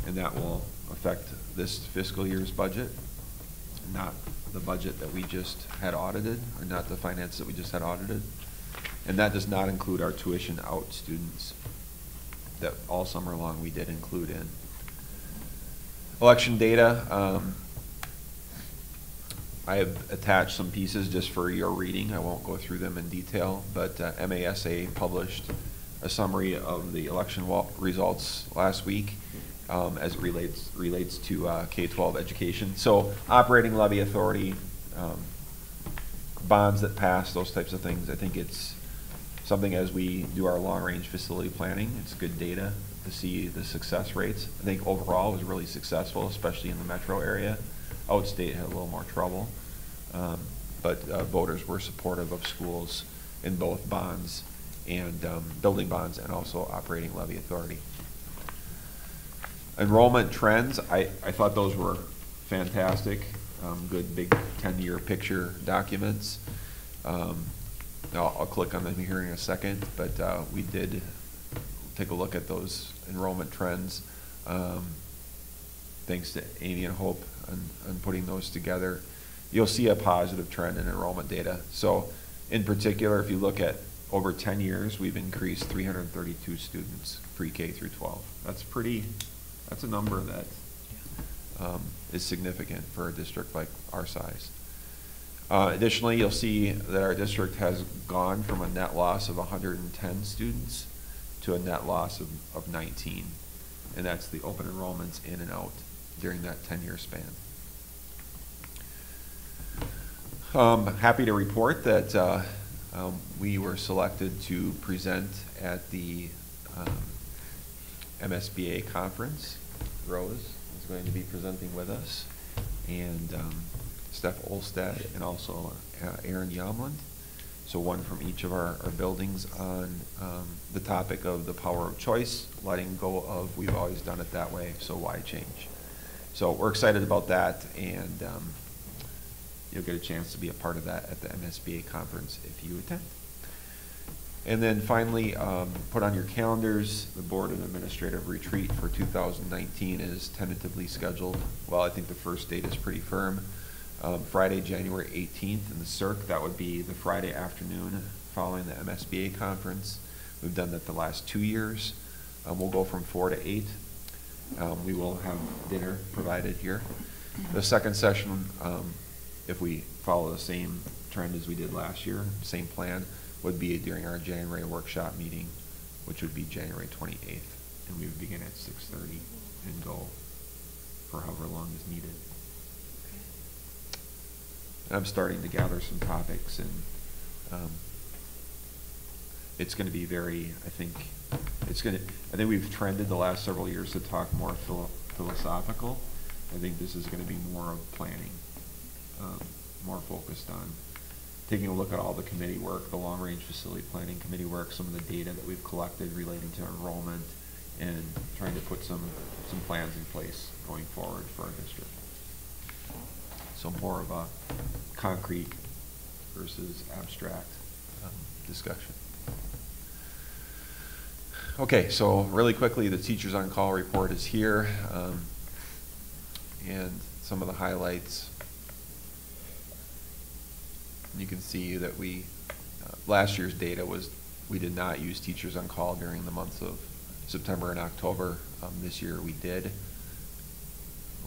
and that will affect this fiscal year's budget, not the budget that we just had audited, or not the finance that we just had audited. And that does not include our tuition out students that all summer long we did include in. Election data, I have attached some pieces just for your reading. I won't go through them in detail, but MASA published a summary of the election results last week as it relates to K-12 education. So operating levy authority, bonds that pass, those types of things. I think it's something as we do our long-range facility planning, it's good data to see the success rates. I think overall it was really successful, especially in the metro area. Outstate had a little more trouble, but voters were supportive of schools in both bonds and building bonds and also operating levy authority. Enrollment trends, I thought those were fantastic. Good big 10-year picture documents. I'll click on them here in a second, but we did take a look at those enrollment trends. Thanks to Amy and Hope on putting those together. You'll see a positive trend in enrollment data. So in particular, if you look at over 10 years, we've increased 332 students pre-K through 12. That's a number that is significant for a district like our size. Additionally, you'll see that our district has gone from a net loss of 110 students to a net loss of 19. And that's the open enrollments in and out during that 10-year span. Happy to report that we were selected to present at the MSBA conference. Rose is going to be presenting with us, and Steph Olstad, and also Aaron Yomland. So one from each of our buildings on the topic of the power of choice, letting go of we've always done it that way, so why change? So we're excited about that, and you'll get a chance to be a part of that at the MSBA conference if you attend. And then finally, put on your calendars, the Board and Administrative Retreat for 2019 is tentatively scheduled. Well, I think the first date is pretty firm. Friday, January 18th in the Cirque. That would be the Friday afternoon following the MSBA conference. We've done that the last 2 years. We'll go from 4 to 8. We will have dinner provided here. The second session, if we follow the same trend as we did last year, same plan, would be during our January workshop meeting, which would be January 28th. And we would begin at 6:30 and go for however long is needed. And I'm starting to gather some topics, and it's going to be very, I think we've trended the last several years to talk more philosophical. I think this is going to be more of planning, more focused on taking a look at all the committee work, the long-range facility planning committee work, some of the data that we've collected relating to enrollment, and trying to put some plans in place going forward for our district. So more of a concrete versus abstract discussion. Okay, so really quickly, the Teachers on Call report is here, and some of the highlights. You can see that last year's data was we did not use Teachers on Call during the months of September and October. This year we did.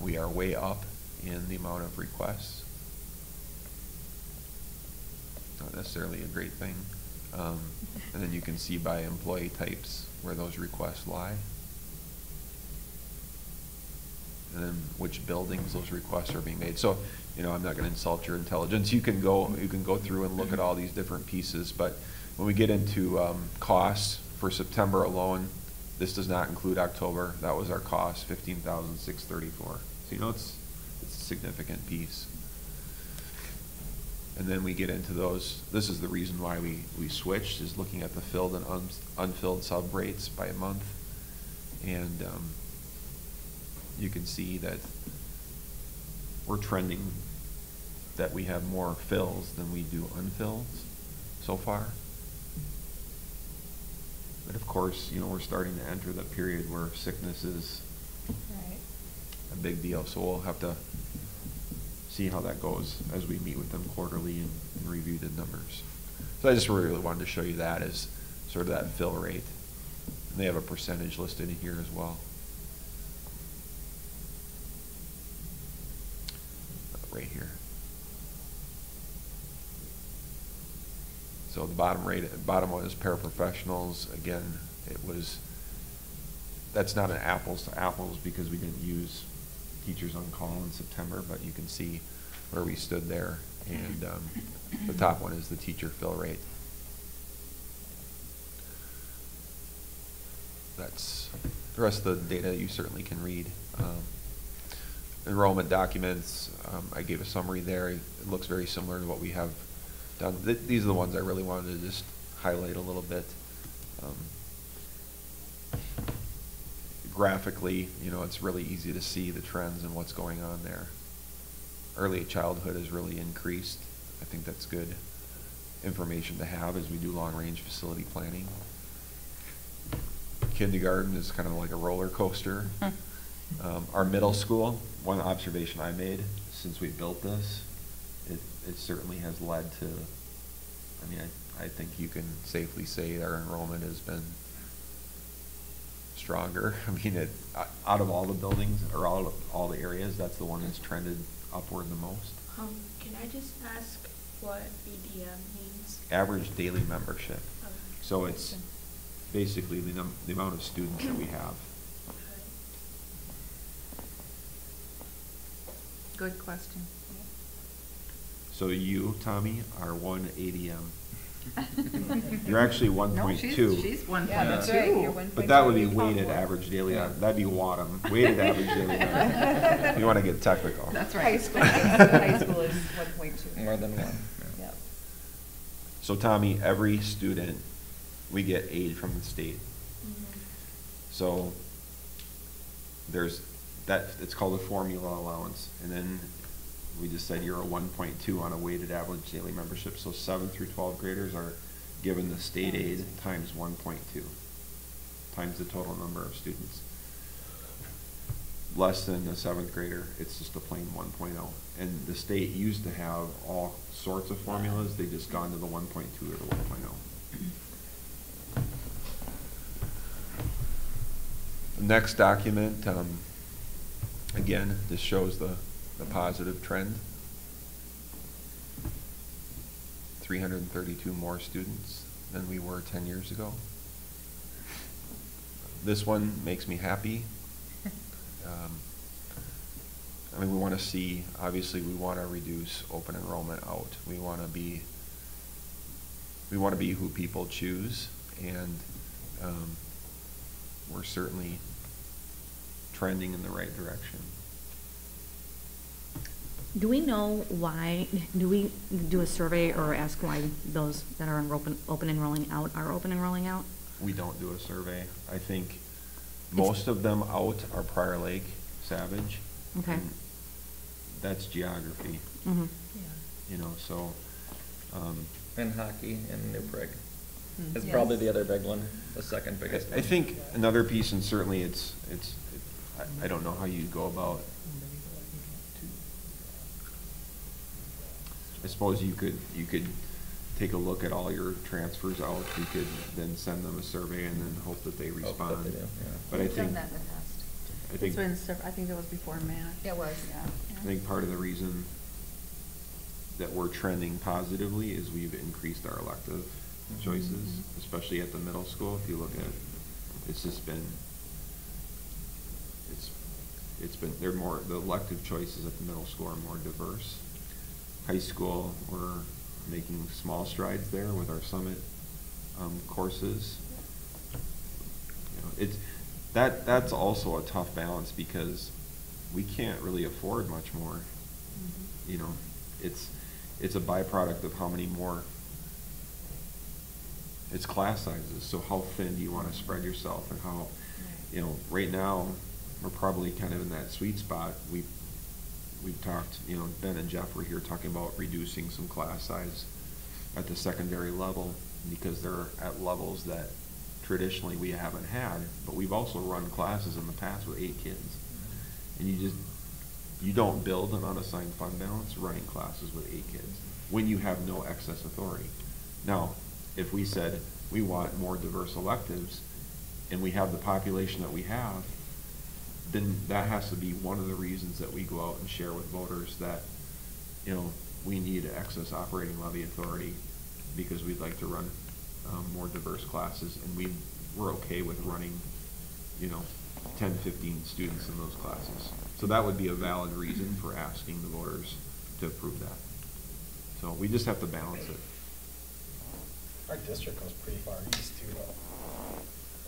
We are way up in the amount of requests. Not necessarily a great thing. And then you can see by employee types where those requests lie. And then which buildings those requests are being made. So, I'm not going to insult your intelligence. You can go through and look at all these different pieces, but when we get into costs for September alone, this does not include October. That was our cost, $15,634. So it's a significant piece. And then we get into those. This is the reason why we switched, is looking at the filled and unfilled sub rates by month. And you can see that we're trending that we have more fills than we do unfills so far. But of course, we're starting to enter the period where sickness is a big deal. So we'll have to see how that goes as we meet with them quarterly and review the numbers. So I just really wanted to show you that as sort of that fill rate. And they have a percentage listed in here as well. Right here. So the bottom one is paraprofessionals. Again, that's not an apples to apples because we didn't use Teachers on Call in September, but you can see where we stood there. And the top one is the teacher fill rate. That's the rest of the data you certainly can read. Enrollment documents, I gave a summary there. It looks very similar to what we have done. These are the ones I really wanted to just highlight a little bit. Graphically, it's really easy to see the trends and what's going on there. Early childhood has really increased. I think that's good information to have as we do long-range facility planning. Kindergarten is kind of like a roller coaster. Our middle school, one observation I made since we built this, it certainly has led to, I think you can safely say our enrollment has been stronger. Out of all the buildings, or all the areas, that's the one that's trended upward the most. Can I just ask what BDM means? Average daily membership. Okay. So it's basically the amount of students that we have. Good question. So you, Tommy, are 1 ADM. You're actually 1.2. No, she's 1.2. Yeah, that's right. You're 1.2. But that would be weighted average daily. That'd be WADM. Weighted average daily membership. You want to get technical. That's right. High school is 1.2. More than one. Yep. So Tommy, every student, we get aid from the state. So there's that. It's called a formula allowance, and then we just said you're a 1.2 on a weighted average daily membership. So 7th through 12th graders are given the state aid times 1.2 times the total number of students. Less than a 7th grader, it's just a plain 1.0. And the state used to have all sorts of formulas. They just gone to the 1.2 or the 1.0. The next document, again, this shows the positive trend. 332 more students than we were 10 years ago. This one makes me happy. I mean, we want to see, obviously, we want to reduce open enrollment out. We want to be who people choose, and we're certainly trending in the right direction. Do we know why, do we do a survey or ask why those that are open enrolling out are open enrolling out? We don't do a survey. I think most of them out are Prior Lake, Savage. Okay. and That's geography, Mm-hmm. you know, so, And hockey and New Prague is Yes. probably the other big one, the second biggest one. I think another piece, and certainly I don't know how you go about, I suppose you could take a look at all your transfers out. You could then send them a survey and then hope that they Hope that respond. they do, yeah. But I We've done think, that in the past. I think, I think that was before Matt. It was. I think part of the reason that we're trending positively is we've increased our elective choices, especially at the middle school. If you look at, it's just been, they're more, the elective choices at the middle school are more diverse. High school, we're making small strides there with our summit courses. You know, that's also a tough balance because we can't really afford much more. You know, it's a byproduct of how many more, it's class sizes, so how thin do you want to spread yourself, and how, you know, right now, we're probably kind of in that sweet spot. We've talked, you know, Ben and Jeff were here talking about reducing some class size at the secondary level because they're at levels that traditionally we haven't had, but we've also run classes in the past with 8 kids. And you don't build an unassigned fund balance running classes with 8 kids when you have no excess authority. Now, if we said we want more diverse electives and we have the population that we have, then that has to be one of the reasons that we go out and share with voters that, you know, we need excess operating levy authority because we'd like to run more diverse classes, and we're okay with running, you know, 10, 15 students in those classes. So that would be a valid reason for asking the voters to approve that. So we just have to balance it. Our district goes pretty far east too, though.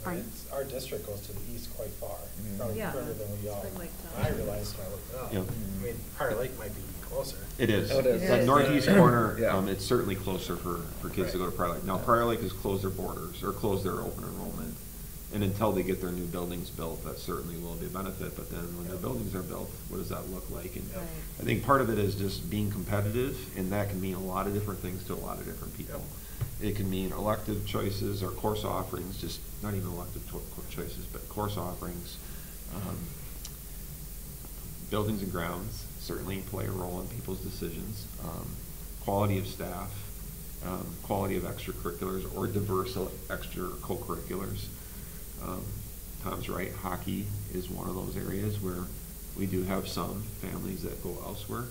I mean, our district goes to the east quite far, probably Yeah. further than we all. Spring Lake I realized when I looked it up. Yeah. I mean, Prior Lake might be closer. It is. Oh, it is. That northeast corner, Yeah. it's certainly closer for kids to go to Prior Lake. Now, Prior Lake has closed their borders, or closed their open enrollment. And until they get their new buildings built, that certainly will be a benefit. But then when their buildings are built, what does that look like? And Right. I think part of it is just being competitive, and that can mean a lot of different things to a lot of different people. It can mean elective choices or course offerings, just not even elective choices, but course offerings. Buildings and grounds certainly play a role in people's decisions. Quality of staff, quality of extracurriculars or diverse extra co-curriculars. Tom's right, hockey is one of those areas where we do have some families that go elsewhere.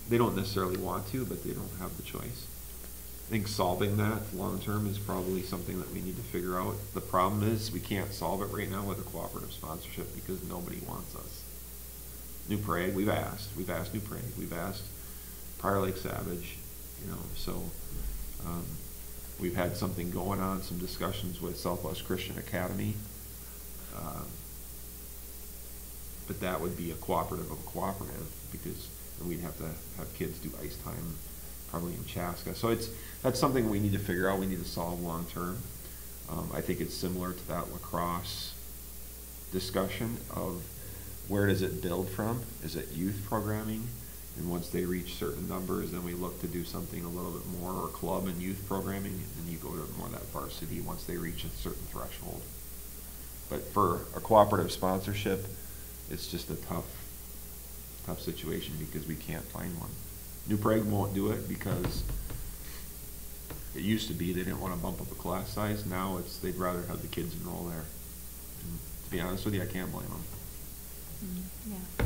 They don't necessarily want to, but they don't have the choice. I think solving that long-term is probably something that we need to figure out. The problem is we can't solve it right now with a cooperative sponsorship because nobody wants us. New Prague, we've asked New Prague, we've asked Prior Lake Savage, you know, so we've had something going on, some discussions with Southwest Christian Academy. But that would be a cooperative of a cooperative because we'd have to have kids do ice time probably in Chaska. So that's something we need to figure out, we need to solve long term. I think it's similar to that lacrosse discussion of where does it build from? Is it youth programming? And once they reach certain numbers, then we look to do something a little bit more, or club and youth programming, and you go to more of that varsity once they reach a certain threshold. But for a cooperative sponsorship, it's just a tough situation because we can't find one. New Prague won't do it because it used to be they didn't want to bump up the class size. Now they'd rather have the kids enroll there. And to be honest with you, I can't blame them. Yeah.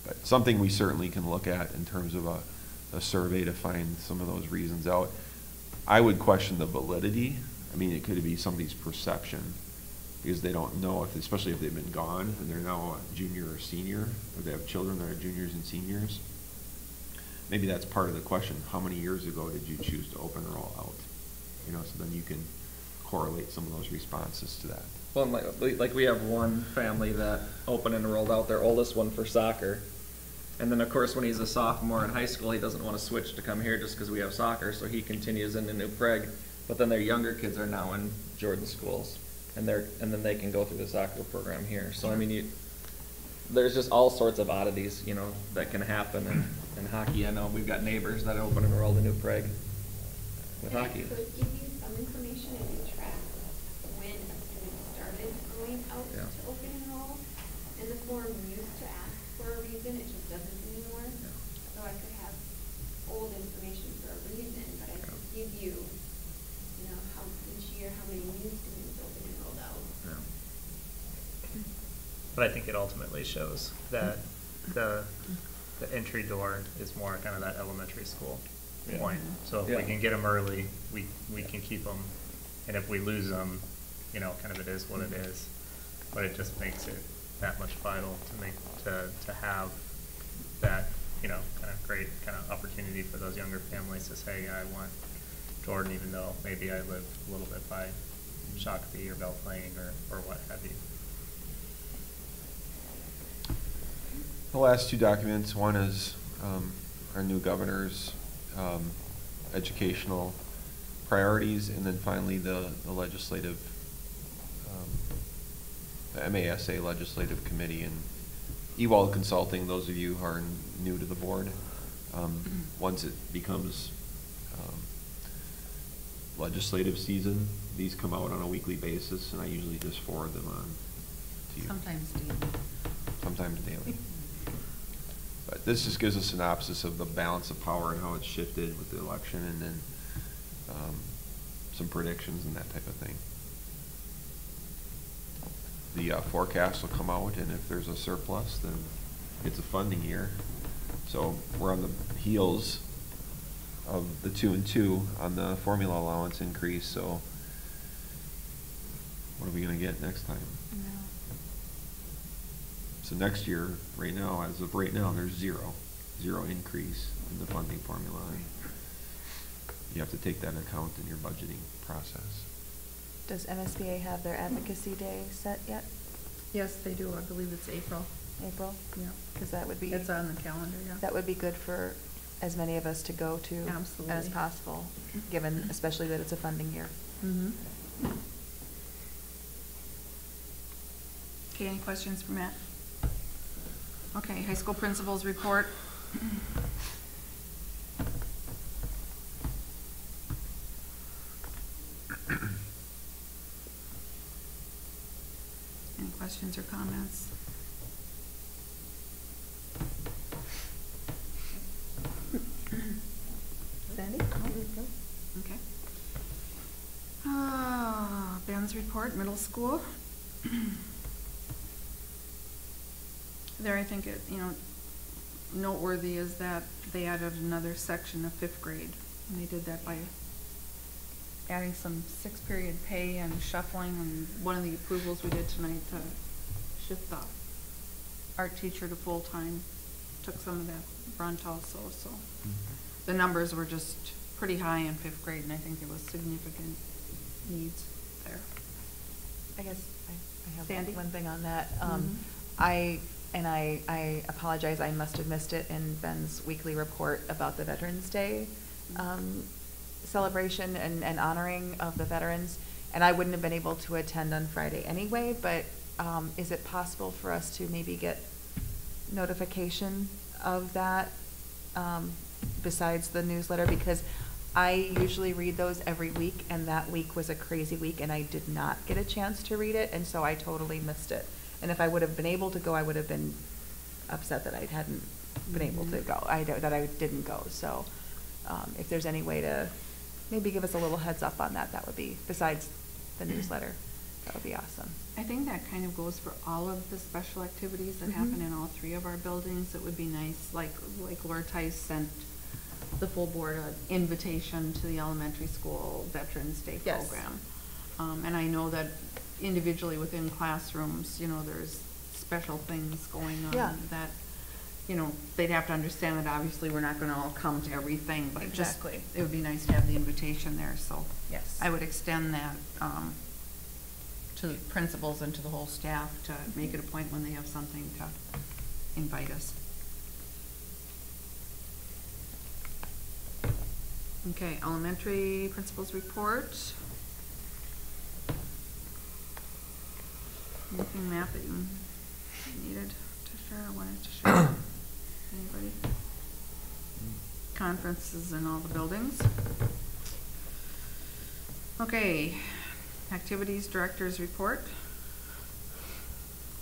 But something we certainly can look at in terms of a survey to find some of those reasons out. I would question the validity. I mean, it could be somebody's perception because they don't know if, especially if they've been gone and they're now a junior or senior, or they have children that are juniors and seniors. Maybe that's part of the question. How many years ago did you choose to open enroll out? You know, so then you can correlate some of those responses to that. Well, like we have one family that open and enrolled out their oldest one for soccer. And then, of course, when he's a sophomore in high school, he doesn't want to switch to come here just because we have soccer, so he continues in the New Prague. But then their younger kids are now in Jordan schools, and then they can go through the soccer program here. So, I mean, there's just all sorts of oddities, you know, that can happen. And in hockey, I know we've got neighbors that open and enrolled in New Prague with hockey. So it gives you some information and you track when a student started going out Yeah. to open enroll. And the form used to ask for a reason, it just doesn't anymore. Yeah. So I could have old information for a reason, but I could give you, you know, how each year, how many new students open enrolled out. Yeah. But I think it ultimately shows that the entry door is more kind of that elementary school Yeah. point. So if Yeah. we can get them early, we can keep them. And if we lose them, you know, kind of it is what it is. But it just makes it that much vital to have that, you know, kind of great kind of opportunity for those younger families to say, yeah, I want Jordan, even though maybe I live a little bit by Shakopee or Belle Plaine or what have you. The last two documents, one is our new governor's educational priorities, and then finally the legislative, the MASA Legislative Committee. And Ewald Consulting, those of you who are new to the board, once it becomes legislative season, these come out on a weekly basis, and I usually just forward them on to you. Sometimes daily. Sometimes daily. But this just gives a synopsis of the balance of power and how it's shifted with the election, and then some predictions and that type of thing. The forecast will come out, and if there's a surplus, then it's a funding year. So we're on the heels of the 2 and 2 on the formula allowance increase, so what are we gonna get next time? So next year, right now, as of right now, there's zero increase in the funding formula. You have to take that into account in your budgeting process. Does MSBA have their advocacy day set yet? Yes, they do. I believe it's April. April? Yeah. Because that would be. It's on the calendar, yeah. That would be good for as many of us to go to as Absolutely. possible, given especially that it's a funding year. Mm-hmm. Okay, any questions for Matt? Okay, high school principals report. Any questions or comments? Sandy? Okay. Ben's report, middle school. There, I think it, you know, noteworthy is that they added another section of 5th grade. And they did that by adding some 6th period pay and shuffling, and one of the approvals we did tonight to shift the art teacher to full-time took some of that brunt also, so. The numbers were just pretty high in 5th grade, and I think there was significant needs there. I guess I have Sandy? one thing on that. Mhm. I apologize, I must have missed it in Ben's weekly report about the Veterans Day celebration and honoring of the veterans. And I wouldn't have been able to attend on Friday anyway, but is it possible for us to maybe get notification of that besides the newsletter? Because I usually read those every week, and that week was a crazy week, and I did not get a chance to read it, and so I totally missed it. And if I would have been able to go, I would have been upset that I hadn't been able to go, that I didn't go. So if there's any way to maybe give us a little heads up on that, that would be, besides the newsletter, that would be awesome. I think that kind of goes for all of the special activities that happen in all 3 of our buildings. It would be nice, like Laura Tice sent the full board an invitation to the elementary school Veterans Day Yes. program. And I know that individually within classrooms, you know, there's special things going on Yeah. that, you know, they'd have to understand that obviously we're not gonna all come to everything, but just, Exactly. it would be nice to have the invitation there, so. Yes. I would extend that, to the principals and to the whole staff to make it a point when they have something to invite us. Okay, elementary principals report. Anything, Matt, that you needed to share or wanted to share? Anybody? Conferences in all the buildings. Okay, activities director's report.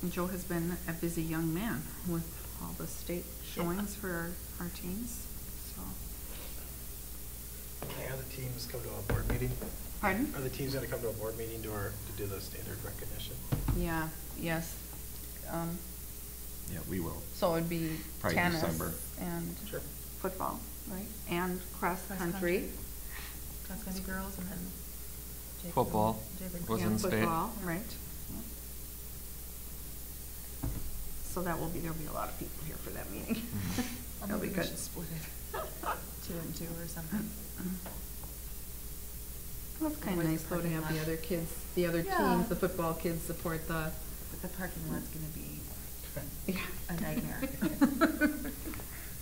And Joe has been a busy young man with all the state showings for our teams, so. Are the teams come to a board meeting? Pardon? Are the teams gonna come to a board meeting to do the standard recognition? Yeah, yes. Yeah, we will. So it'd be Probably tennis December. and Sure. football, right? And cross country. That's gonna be girls and then. Football was And in state. football, right. Yeah. So that will be, there'll be a lot of people here for that meeting. That'll be good. Split it 2 and 2 or something. Well, it's kind of Avoid the nice though to parking have the lot. other kids, the other Yeah. teams, the football kids support the, But the parking lot's gonna be yeah. a nightmare.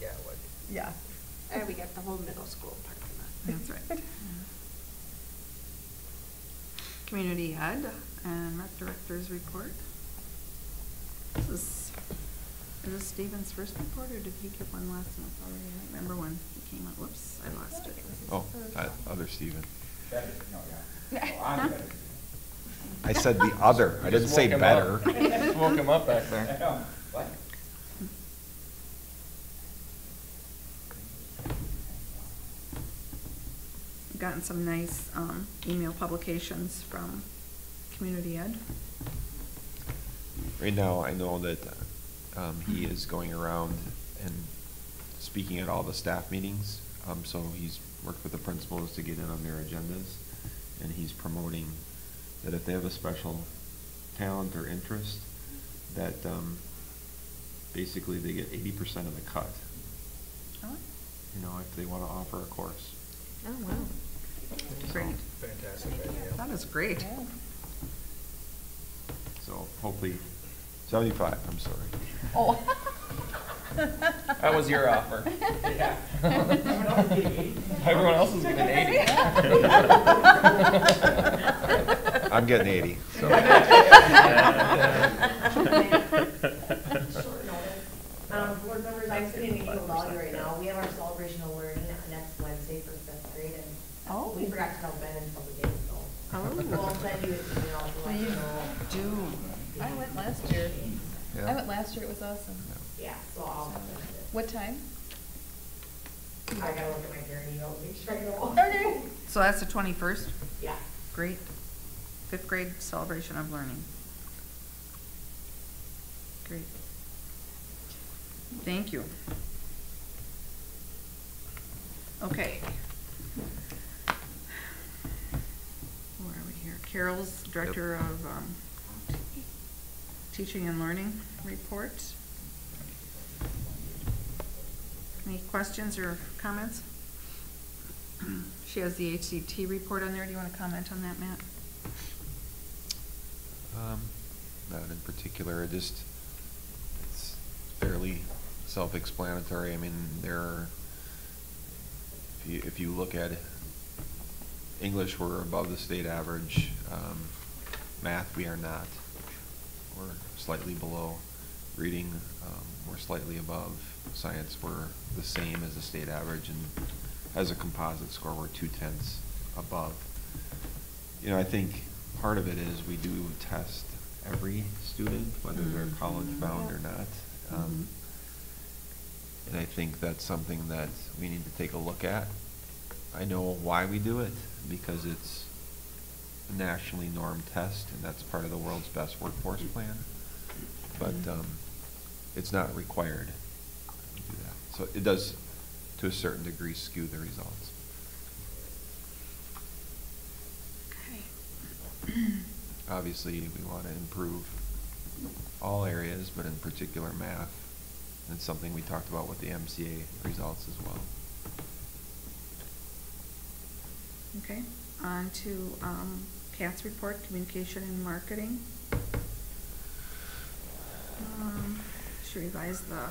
Yeah, what? Yeah, And we got the whole middle school parking lot. that's right. Community ed and rec director's report. Is this Stephen's first report, or did he get one last month already? I don't remember when he came out. Whoops, I lost it. Oh, other Stephen. Huh? I said the other, I didn't Just say woke him better. up. Just woke him up back there. Gotten some nice email publications from Community Ed. Right now, I know that he is going around and speaking at all the staff meetings. So he's worked with the principals to get in on their agendas, and he's promoting that if they have a special talent or interest, that basically they get 80% of the cut. Oh. You know, if they want to offer a course. Oh, wow. Great. Fantastic idea. That is great. So hopefully, 75, I'm sorry. Oh. That was your offer. Yeah. Everyone else is getting 80. I'm getting 80, so. Board members, I'm sitting in Eagle Valley right now. We have our celebration of learning next Wednesday for 5th grade, and Oh. we forgot to tell Ben until the game, so. Oh. We'll send you an email to let you know. Do. I went last year. Yeah. I went last year, it was awesome. Yeah, so I'll send it. What time? I gotta look at my parent email to make sure I know. Okay. So that's the 21st? Yeah. Great. 5th grade celebration of learning. Great. Thank you. Okay. Where are we here? Carol's Director of Teaching and Learning report. Any questions or comments? She has the HCT report on there. Do you want to comment on that, Matt? Not in particular, it's fairly self-explanatory. I mean, if you look at English, we're above the state average. Math, we are not. We're slightly below. Reading, we're slightly above. Science, we're the same as the state average, and as a composite score, we're 2/10 above. You know, I think part of it is we do test every student, whether they're college bound or not. And I think that's something that we need to take a look at. I know why we do it, because it's a nationally normed test, and that's part of the world's best workforce plan. But it's not required to do that. So it does, to a certain degree, skew the results. Okay. obviously we want to improve all areas, but in particular math. It's something we talked about with the MCA results as well. Okay, on to Kat's report, communication and marketing. She revised the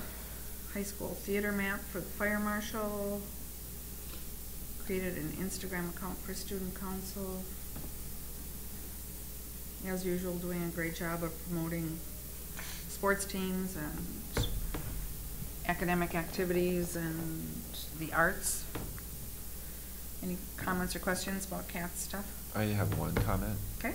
high school theater map for the fire marshal, created an Instagram account for student council. As usual, doing a great job of promoting sports teams and academic activities and the arts. Any comments or questions about Kat's stuff? I have one comment. Okay.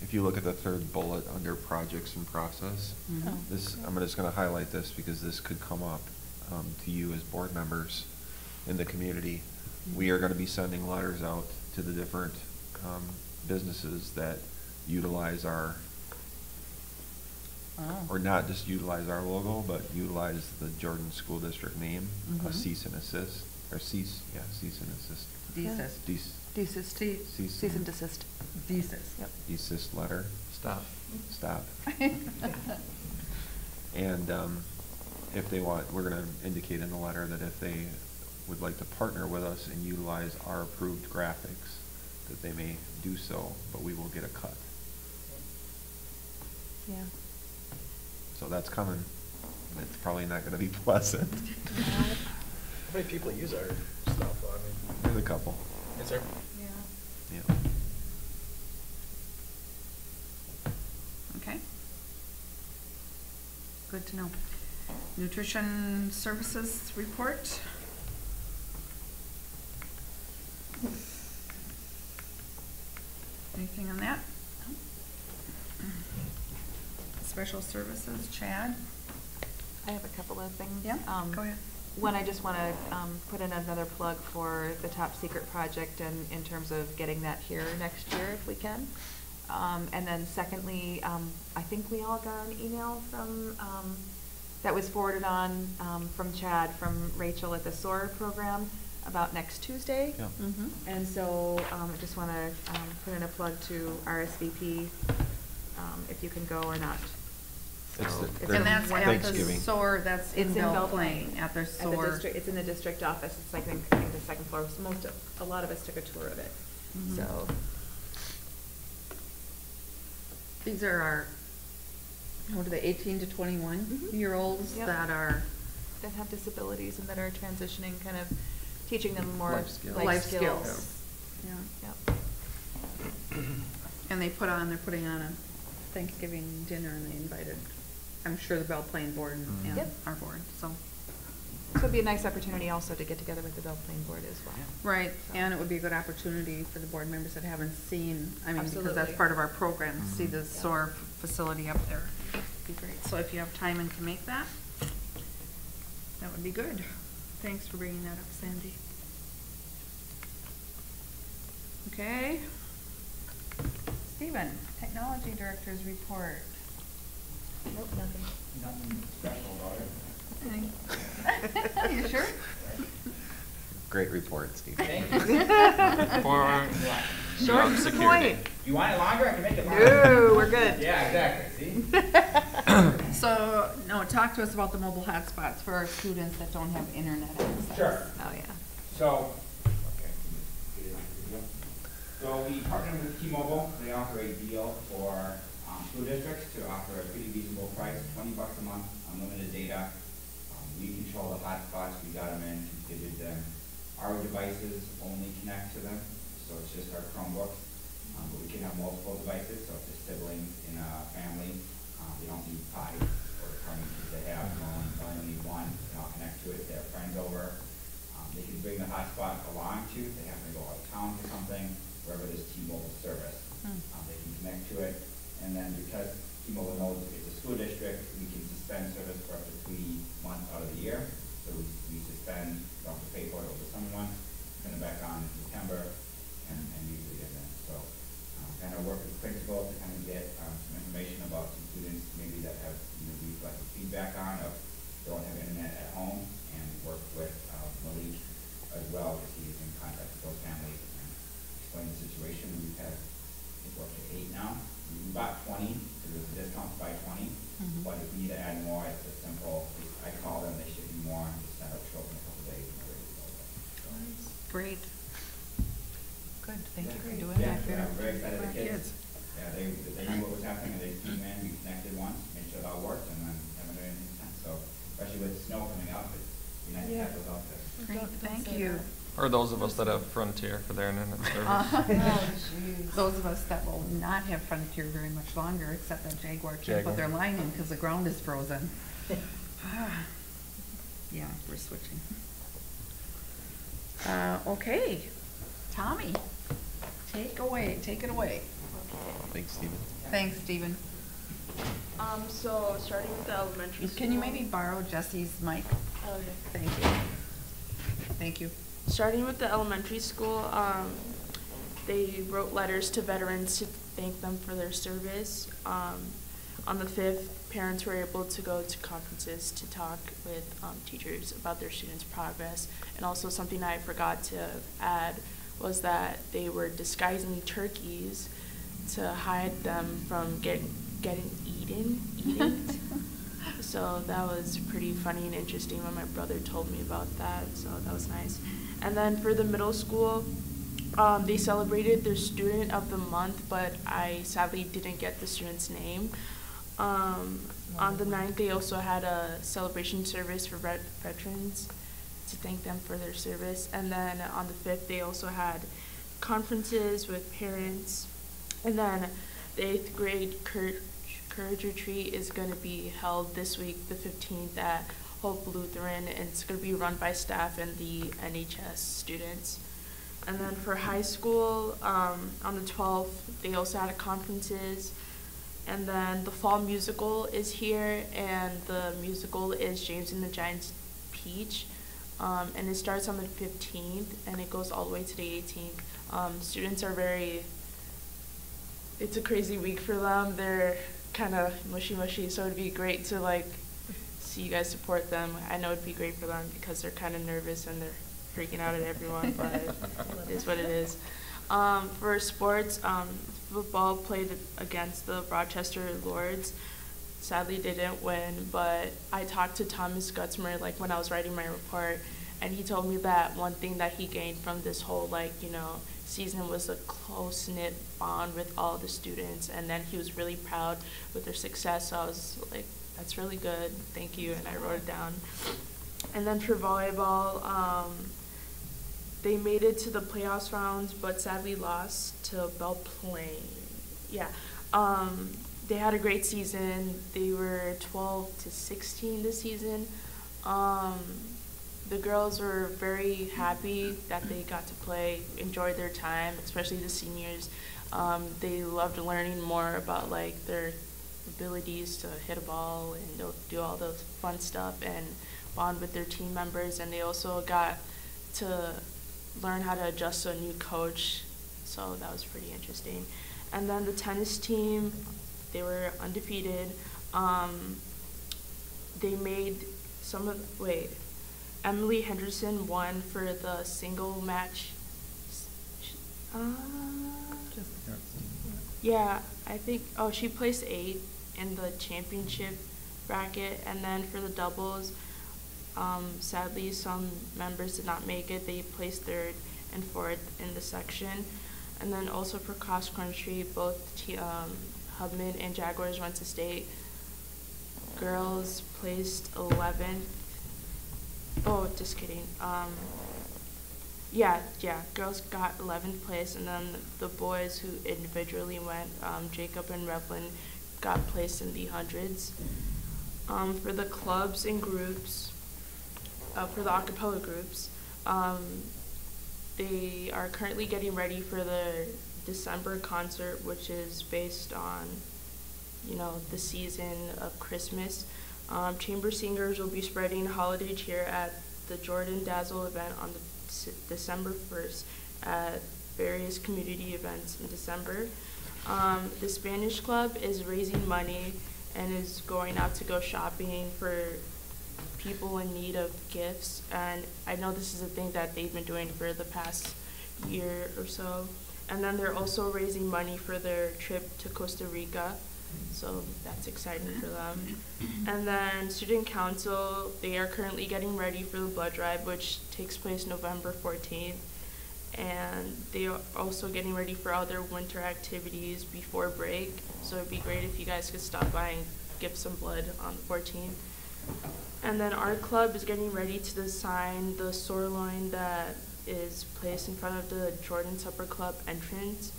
If you look at the third bullet under projects and process, Mhm. this, I'm just gonna highlight this because this could come up to you as board members in the community. We are gonna be sending letters out to the different businesses that utilize our, or not just utilize our logo, but utilize the Jordan School District name, a Mhm. cease and assist, or cease and assist. Desist. Desist. Cease and desist. Desist. Yep. Desist letter. Stop. Stop. And if they want, we're gonna indicate in the letter that if they would like to partner with us and utilize our approved graphics, that they may do so, but we will get a cut. Yeah. So that's coming. It's probably not gonna be pleasant. How many people use our stuff? I mean, There's a couple. is there? Yeah. Yeah. Okay. Good to know. Nutrition services report. Anything on that? Special services, Chad? I have a couple of things. Yeah, go ahead. One, I just want to put in another plug for the Top Secret project and in terms of getting that here next year if we can. And then secondly, I think we all got an email from, that was forwarded on from Chad, from Rachel at the SOAR program about next Tuesday. Yeah. Mm-hmm. And so I just want to put in a plug to RSVP if you can go or not. It's So the- it's they're And that's at the Thanksgiving. SOAR, that's in It's in Belle Belle Plaine, Plaine. at their At the SOAR. district, it's in the district office, it's like, I think the second floor, so a lot of us took a tour of it, Mhm. so. These are our, what are they, 18 to 21-year-olds Yep. that are That have disabilities and that are transitioning, kind of teaching them more Life skills. life skills. Yeah. Yep. And they're putting on a Thanksgiving dinner and they invited, I'm sure the Belle Plaine board and Yep. our board, so. So it'd be a nice opportunity also to get together with the Belle Plaine board as well. Right, So. and it would be a good opportunity for the board members that haven't seen, I mean, because that's Absolutely. part of our program, to see the Yeah. SOAR facility up there. Be great. So if you have time and can make that, that would be good. Thanks for bringing that up, Sandy. Okay. Stephen, Technology Director's report. Nope, nothing. Nothing special about it. Are you sure? Great report, Steve. Thank you. For Short job and to the security. point. You want it longer? I can make it longer. No, we're good. Yeah, exactly, see? So, no, talk to us about the mobile hotspots for our students that don't have internet access. Sure. Oh, yeah. So, okay. So we partnered with T-Mobile. They offer a deal for school districts to offer a pretty reasonable price, $20 a month, unlimited data. We control the hotspots. We got them in, configured them. Our devices only connect to them, so it's just our Chromebooks. But we can have multiple devices, so if there's siblings in a family, they don't need 5 or how many kids they have. They only need 1. They all connect to it. They have friends over. They can bring the hotspot along to. If they happen to go out of town for something, wherever there's T-Mobile service, they can connect to it. And then because T-Mobile knows it's a school district, we can suspend service for up to 3 months out of the year. So we suspend, don't have to pay for it over the summer months, turn it back on in September, and use it again then. So kind of work with principals to kind of get some information about some students maybe that have, we've got some feedback on of don't have internet at home, and work with Malik as well, because he's in contact with those families and explain the situation. We've had, I think we're up to 8 now. Great. Good, thank you for Yeah. doing that. Yeah, I'm very excited. For The our kids, yeah, they knew what was happening, and they came in, we connected once, made sure it all worked, and then haven't done anything since. So, especially with snow coming up, it'd be nice to have those out there. Great, thank you. Or those of us that have Frontier for their internet Uh, service. Those of us that will not have Frontier very much longer, except that Jaguar can't put their line in because the ground is frozen. Yeah, we're switching. Okay, Tommy, take it away. Thanks, Stephen. Thanks, Stephen. So starting with the elementary school. Can you maybe borrow Jesse's mic? Okay. Thank you. Thank you. Starting with the elementary school, they wrote letters to veterans to thank them for their service. On the 5th, parents were able to go to conferences to talk with teachers about their students' progress. And also something I forgot to add was that they were disguising turkeys to hide them from getting eaten. So that was pretty funny and interesting when my brother told me about that, so that was nice. And then for the middle school, they celebrated their student of the month, but I sadly didn't get the student's name. On the 9th, they also had a celebration service for veterans to thank them for their service. And then on the 5th, they also had conferences with parents. And then the 8th grade Courage Retreat is going to be held this week, the 15th, at Hope Lutheran, and it's going to be run by staff and the NHS students. And then for high school, on the 12th, they also had conferences. And then the fall musical is here, and the musical is James and the Giant Peach. And it starts on the 15th, and it goes all the way to the 18th. Students are it's a crazy week for them. They're kind of mushy, so it'd be great to see you guys support them. I know it'd be great for them because they're kind of nervous and they're freaking out at everyone, but it is what it is. For sports, football played against the Rochester Lords. Sadly didn't win, but I talked to Thomas Gutzmer when I was writing my report, and he told me that one thing that he gained from this whole season was a close-knit bond with all the students, and then he was really proud with their success. So I was like, that's really good, thank you, and I wrote it down. And then for volleyball, they made it to the playoffs rounds, but sadly lost to Belle Plaine. Yeah, they had a great season. They were 12-16 this season. The girls were very happy that they got to play, enjoyed their time, especially the seniors. They loved learning more about their abilities to hit a ball and do all those fun stuff and bond with their team members. And they also got to learn how to adjust to a new coach, so that was pretty interesting. And then the tennis team, they were undefeated. They made Emily Henderson won for the single match. Yeah, I think, she placed 8th in the championship bracket. And then for the doubles, sadly some members did not make it. They placed 3rd and 4th in the section. And then also for cross country, both Hubman and Jaguars went to state. Girls placed 11th. Oh, just kidding. Girls got 11th place, and then the boys who individually went, Jacob and Revlin, got placed in the hundreds. For the clubs and groups, for the a cappella groups, they are currently getting ready for the December concert, which is based on, the season of Christmas. Chamber singers will be spreading holiday cheer at the Jordan Dazzle event on December 1st at various community events in December. The Spanish Club is raising money and is going out to go shopping for people in need of gifts. And I know this is a thing that they've been doing for the past year or so. And then they're also raising money for their trip to Costa Rica. So that's exciting for them. And then Student Council, they are currently getting ready for the blood drive, which takes place November 14th. and they are also getting ready for other winter activities before break. So it'd be great if you guys could stop by and give some blood on the 14th. And then our club is getting ready to design the sirloin that is placed in front of the Jordan Supper Club entrance.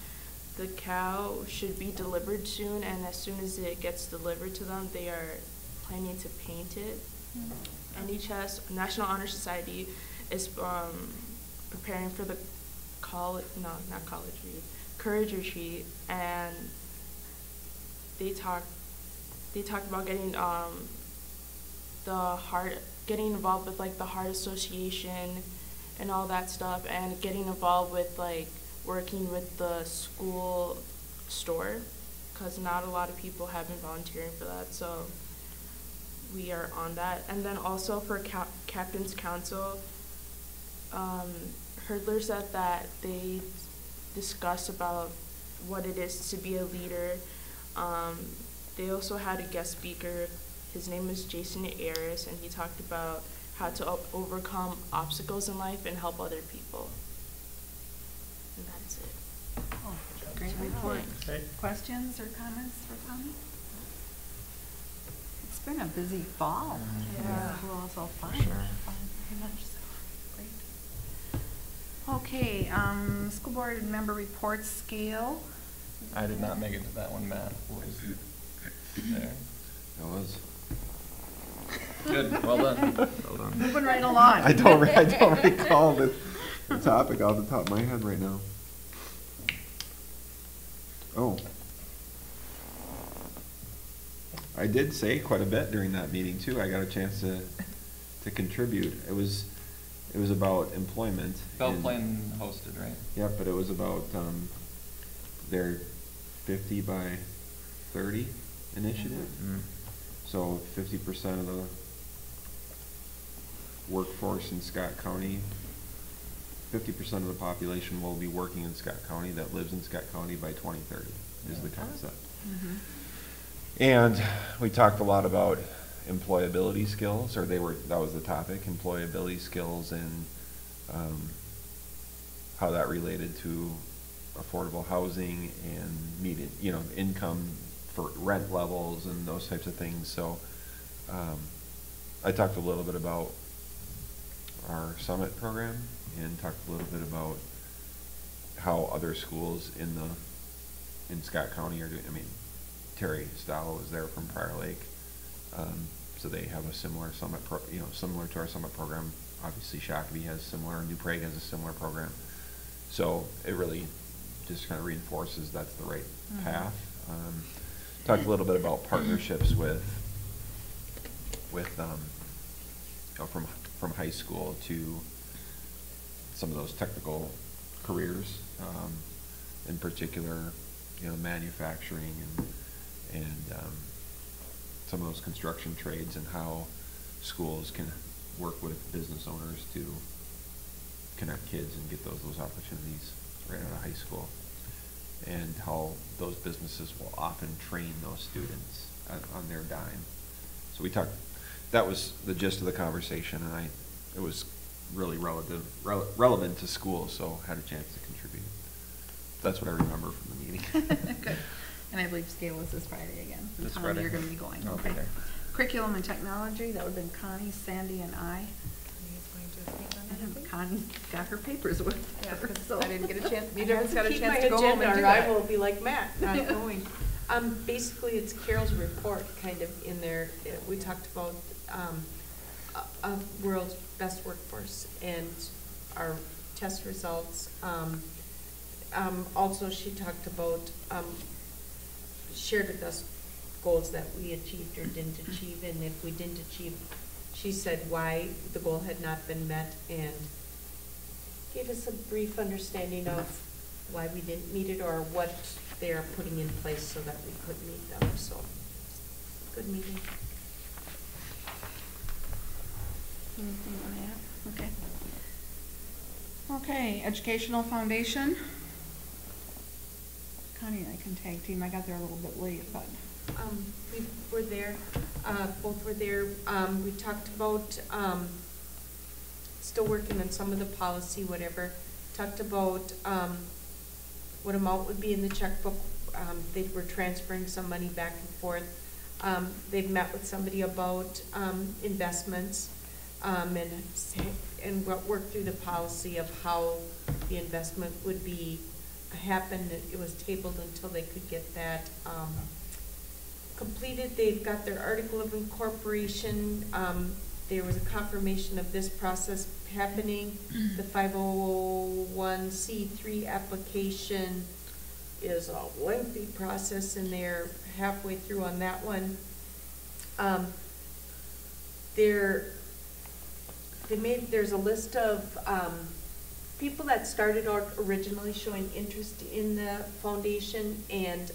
The cow should be delivered soon, and as soon as it gets delivered to them, they are planning to paint it. NHS, National Honor Society, is preparing for the Courage Retreat, and they talked about getting getting involved with like the Heart Association and all that stuff, and getting involved with like working with the school store, because not a lot of people have been volunteering for that, so we are on that. And then also for Captain's Council, Hurdler said that they discuss about what it is to be a leader. They also had a guest speaker. His name is Jason Ayers, and he talked about how to overcome obstacles in life and help other people. And that's it. Oh, great report. Questions or comments for Tommy? It's been a busy fall. Yeah. We're all so fun. Sure. Very much so. Great. Okay, school board member report scale. I did not make it to that one, Matt. Was there? It was. Good, well done. Well done. Moving right along. I don't recall the topic off the top of my head right now. Oh. I did say quite a bit during that meeting too. I got a chance to contribute. It was about employment. Bell Plan hosted, right? Yep, but it was about their 50 by 30 initiative. Mm. So 50% of the workforce in Scott County, 50% of the population will be working in Scott County that lives in Scott County by 2030 is the concept. Mm-hmm. And we talked a lot about employability skills, or that was the topic, employability skills, and how that related to affordable housing and meeting, income for rent levels and those types of things. So I talked a little bit about our summit program and talked a little bit about how other schools in Scott County are doing. I mean, Terry Stallo was there from Prior Lake, so they have a similar summit, similar to our summit program. Obviously, Shakopee has similar, New Prague has a similar program. So it really just kind of reinforces that's the right path. Talked a little bit about partnerships with from high school to some of those technical careers, in particular, manufacturing and some of those construction trades, and how schools can work with business owners to connect kids and get those opportunities right out of high school, and how those businesses will often train those students on their dime. So we talked, that was the gist of the conversation, and it was really relevant to schools, so had a chance to contribute. That's what I remember from the meeting. Good. And I believe scale is this Friday again. This Tom, Friday? you're going to be going. I'll be there. Curriculum and technology, that would have been Connie, Sandy, and I. And Connie's got her papers with her. Yeah, so I didn't get a chance. I Neither of us got a keep chance my to go home and agenda, do or I that. will be like Matt, not going. Basically, it's Carol's report kind of in there. We talked about a world's best workforce and our test results. Also, she talked about, shared with us goals that we achieved or didn't achieve, and if we didn't achieve, she said why the goal had not been met, and gave us a brief understanding of why we didn't meet it or what they are putting in place so that we could meet them. So, good meeting. Anything you want to add? Okay. Okay, Educational Foundation. Connie and I can tag team. I got there a little bit late, but. We were there, both were there. We talked about still working on some of the policy, whatever talked about, what amount would be in the checkbook. They were transferring some money back and forth. They've met with somebody about, investments, and worked through the policy of how the investment would be happen. It was tabled until they could get that, completed. They've got their article of incorporation. There was a confirmation of this process happening. The 501c3 application is a lengthy process, and they're halfway through on that one. There's a list of people that started out originally showing interest in the foundation, and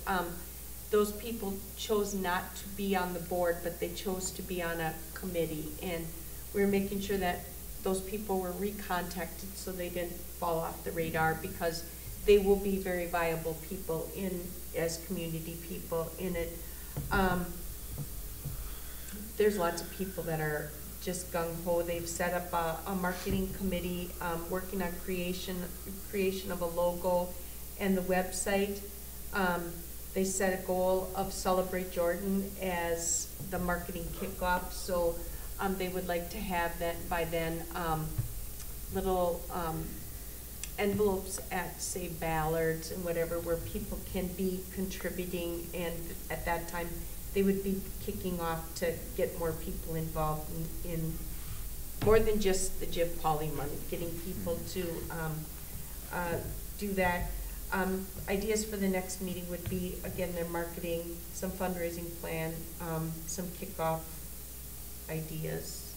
those people chose not to be on the board, but they chose to be on a committee, and we're making sure that those people were recontacted so they didn't fall off the radar, because they will be very viable people as community people in it. There's lots of people that are just gung-ho. They've set up a marketing committee, working on creation of a logo and the website. They set a goal of Celebrate Jordan as the marketing kickoff, so they would like to have that by then, little envelopes at, say, Ballards and whatever, where people can be contributing, and at that time they would be kicking off to get more people involved in more than just the Jib Pauley money, getting people to do that. Ideas for the next meeting would be, again, their marketing, some fundraising plan, some kickoff ideas. Is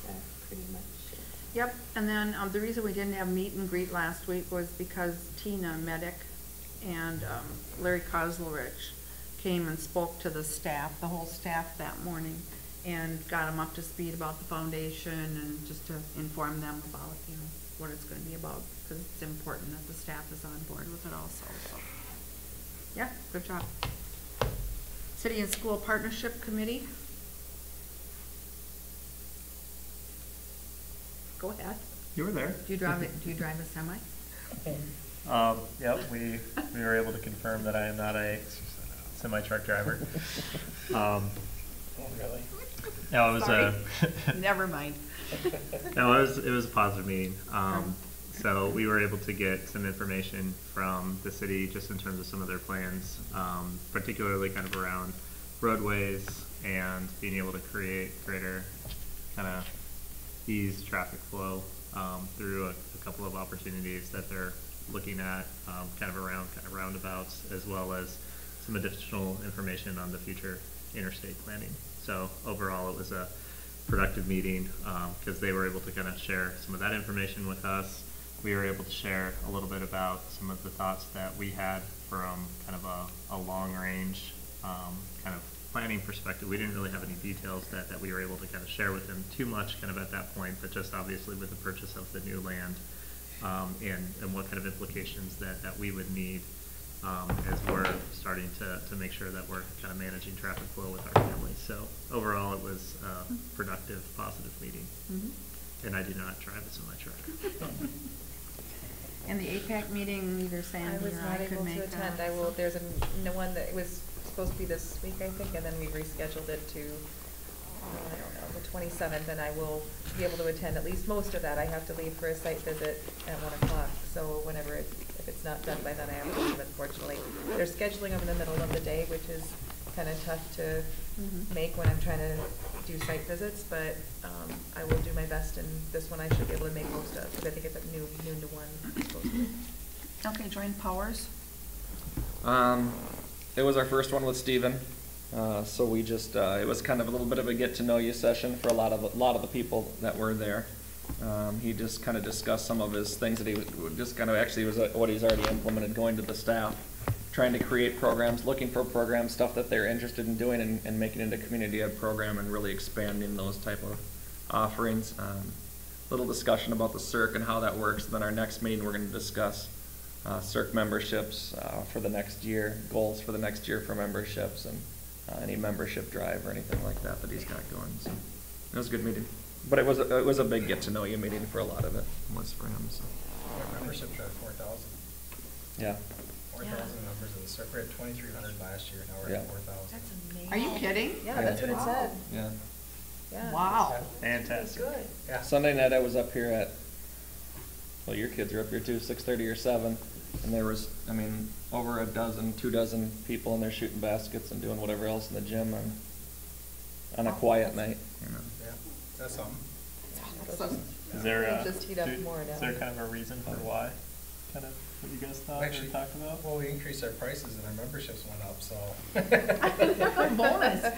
that pretty much it? Yep, and then the reason we didn't have meet and greet last week was because Tina Medic and Larry Kozlerich came and spoke to the staff, the whole staff that morning, and got them up to speed about the foundation, and just to inform them about, you know, what it's going to be about, because it's important that the staff is on board with it also. So, yeah, good job. City and School Partnership Committee. Go ahead. You were there. Do you drive it? Do you drive a semi? Yep, we were able to confirm that I am not a semi-truck driver. Oh, really? No, it was Never mind. No, it was a positive meeting. So we were able to get some information from the city just in terms of some of their plans, particularly kind of around roadways and being able to create greater kind of ease traffic flow through a couple of opportunities that they're looking at, kind of around roundabouts, as well as some additional information on the future interstate planning. So overall, it was a productive meeting because they were able to kind of share some of that information with us. We were able to share a little bit about some of the thoughts that we had from kind of a long-range kind of planning perspective. We didn't really have any details that we were able to kind of share with them too much kind of at that point, but just obviously with the purchase of the new land and what kind of implications that we would need as we're starting to make sure that we're kind of managing traffic flow with our families. So overall, it was a productive, positive meeting. Mm-hmm. And I do not drive a semi-truck. And the APAC meeting, either Sandy I was or not I could able make to attend. that. I will, there's no one that was supposed to be this week, I think, and then we rescheduled it to, I don't know, the 27th, and I will be able to attend at least most of that. I have to leave for a site visit at 1 o'clock, so whenever if it's not done by then, I have to leave, unfortunately. They're scheduling them in the middle of the day, which is kind of tough to make when I'm trying to do site visits, but I will do my best, and this one I should be able to make most of, because I think it's at noon to 1, supposedly. Okay, joint powers. It was our first one with Steven, so we just it was kind of a little bit of a get to know you session for a lot of the people that were there. He just kind of discussed some of his things that he was just kind of actually was what he's already implemented, going to the staff, trying to create programs, looking for programs, stuff that they're interested in doing, and making it a community ed program and really expanding those type of offerings. Little discussion about the CERC and how that works. Then our next meeting we're going to discuss CERC memberships for the next year, goals for the next year for memberships, and any membership drive or anything like that he's got going. So it was a good meeting, but it was a big get to know you meeting for a lot of it. Was for him. So. Our memberships are at 4,000. Yeah. 4,000 members of the circuit. We're at 2,300 last year, now we're Yeah. at 4,000. That's amazing. Are you kidding? Yeah, that's what it said. Yeah. Yeah. Wow. Fantastic. Good. Yeah. Sunday night I was up here at, well, your kids are up here too, 6:30 or 7, and there was, I mean, over a dozen, 2 dozen people in there shooting baskets and doing whatever else in the gym on a quiet night, you know. Yeah, that's something. Is there Just heat up more is now. there kind of a reason for why? Kind of what you guys thought Actually, or talked about? well, we increased our prices and our memberships went up, so. Bonus.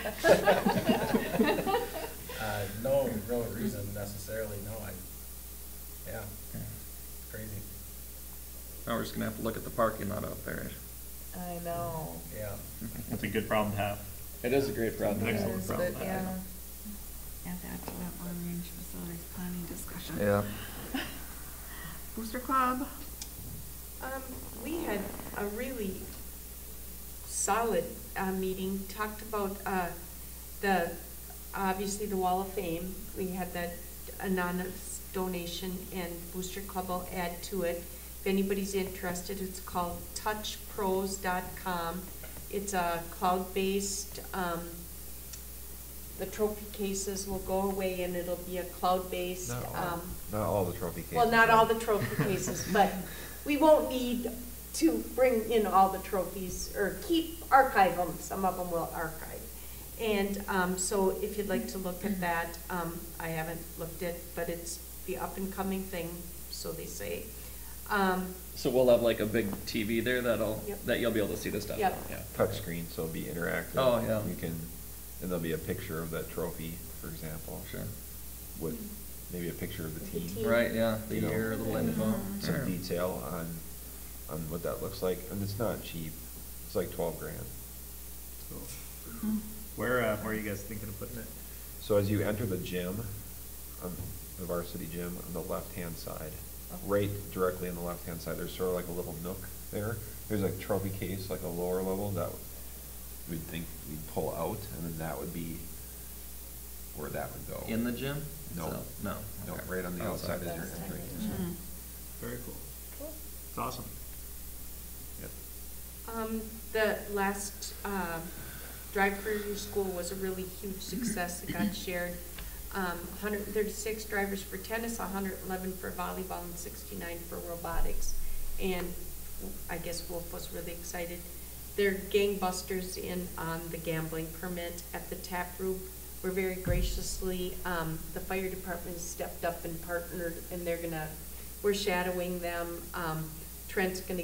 No real reason necessarily, no, yeah, crazy, Now we're just gonna have to look at the parking lot out there. I know. yeah. It's a good problem to have. It is a great problem. Excellent It is, problem but to have. yeah. Add that to that long-range facilities planning discussion. Yeah. Booster Club. We had a really solid meeting, talked about obviously the Wall of Fame. We had that anonymous donation, and Booster Club will add to it. If anybody's interested, it's called touchpros.com. It's a cloud-based, the trophy cases will go away and it'll be a cloud-based. Not all the trophy cases. Well, not all the trophy cases, but we won't need to bring in all the trophies, or archive them, some of them will archive. And so if you'd like to look at that, I haven't looked at, but it's the up-and-coming thing, so they say. So we'll have like a big TV there Yep. that you'll be able to see the stuff. Yep. Yeah. Touch screen, so it'll be interactive. Oh, yeah. You can, and there'll be a picture of that trophy, for example. Sure. With maybe a picture of the The team. team. Right, yeah, the You know, year, a little and info. Some detail on what that looks like, and it's not cheap. It's like 12 grand. So, Where are you guys thinking of putting it? so as you enter the gym, the varsity gym, on the left-hand side, right directly on the left-hand side, there's sort of like a little nook there. There's like trophy case, like a lower level that we'd think we'd pull out, and then that would be where that would go. In the gym? No. So- No. No, Okay. right on the outside as you're entering. Very cool. It's awesome. Yep. The last Drive for Your School was a really huge success. It got shared. 136 drivers for tennis, 111 for volleyball, and 69 for robotics. And I guess Wolf was really excited. They're gangbusters in on the gambling permit at the tap room. We're very graciously, the fire department stepped up and partnered, and we're shadowing them. Trent's gonna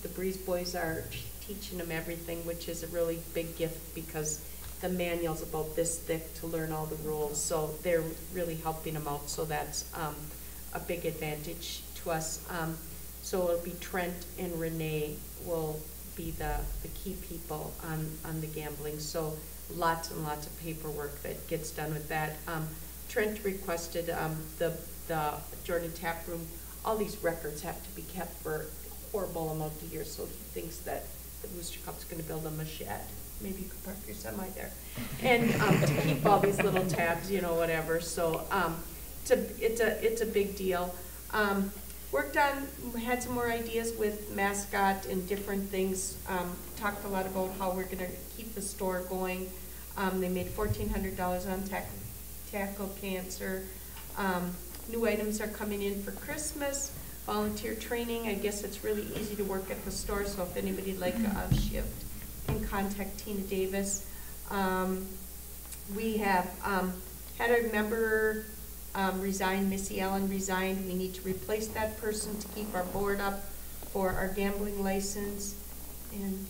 the Breeze Boys are teaching them everything, which is a really big gift because the manual's about this thick to learn all the rules. So they're really helping them out, so that's a big advantage to us. So it'll be Trent and Renee will be the key people on the gambling. So lots and lots of paperwork that gets done with that. Trent requested the Jordan Tap Room, all these records have to be kept for a horrible amount of years, so he thinks that the Booster Club's gonna build them a shed. Maybe you could park your semi there. And to keep all these little tabs, whatever. So it's a big deal. Had some more ideas with mascot and different things. Talked a lot about how we're gonna keep the store going. They made $1,400 on tackle cancer. New items are coming in for Christmas. Volunteer training. I guess it's really easy to work at the store, so if anybody'd like a shift, can contact Tina Davis. We have had a member resign. Missy Allen resigned. We need to replace that person to keep our board up for our gambling license. And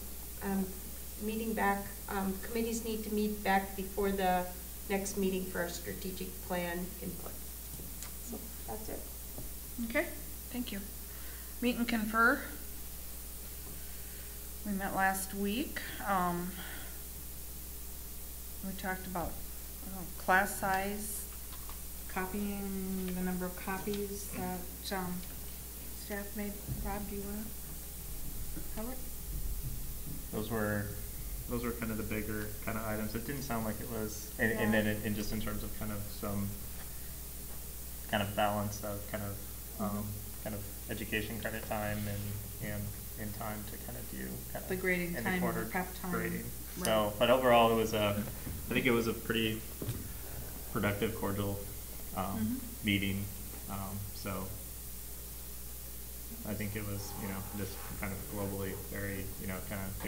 meeting back, committees need to meet back before the next meeting for our strategic plan input. So that's it. Okay, thank you. Meet and confer. We met last week. We talked about class size, copying, the number of copies that staff made. Rob, do you want to cover it? Those were kind of the bigger kind of items. It didn't sound like it was, and then in just in terms of kind of some kind of balance of kind of kind of education credit time and in time to kind of do kind of The grading end of time, quarter prep time. grading. Right. So, but overall, it was I think it was a pretty productive, cordial meeting. So I think it was, just kind of globally very, kind of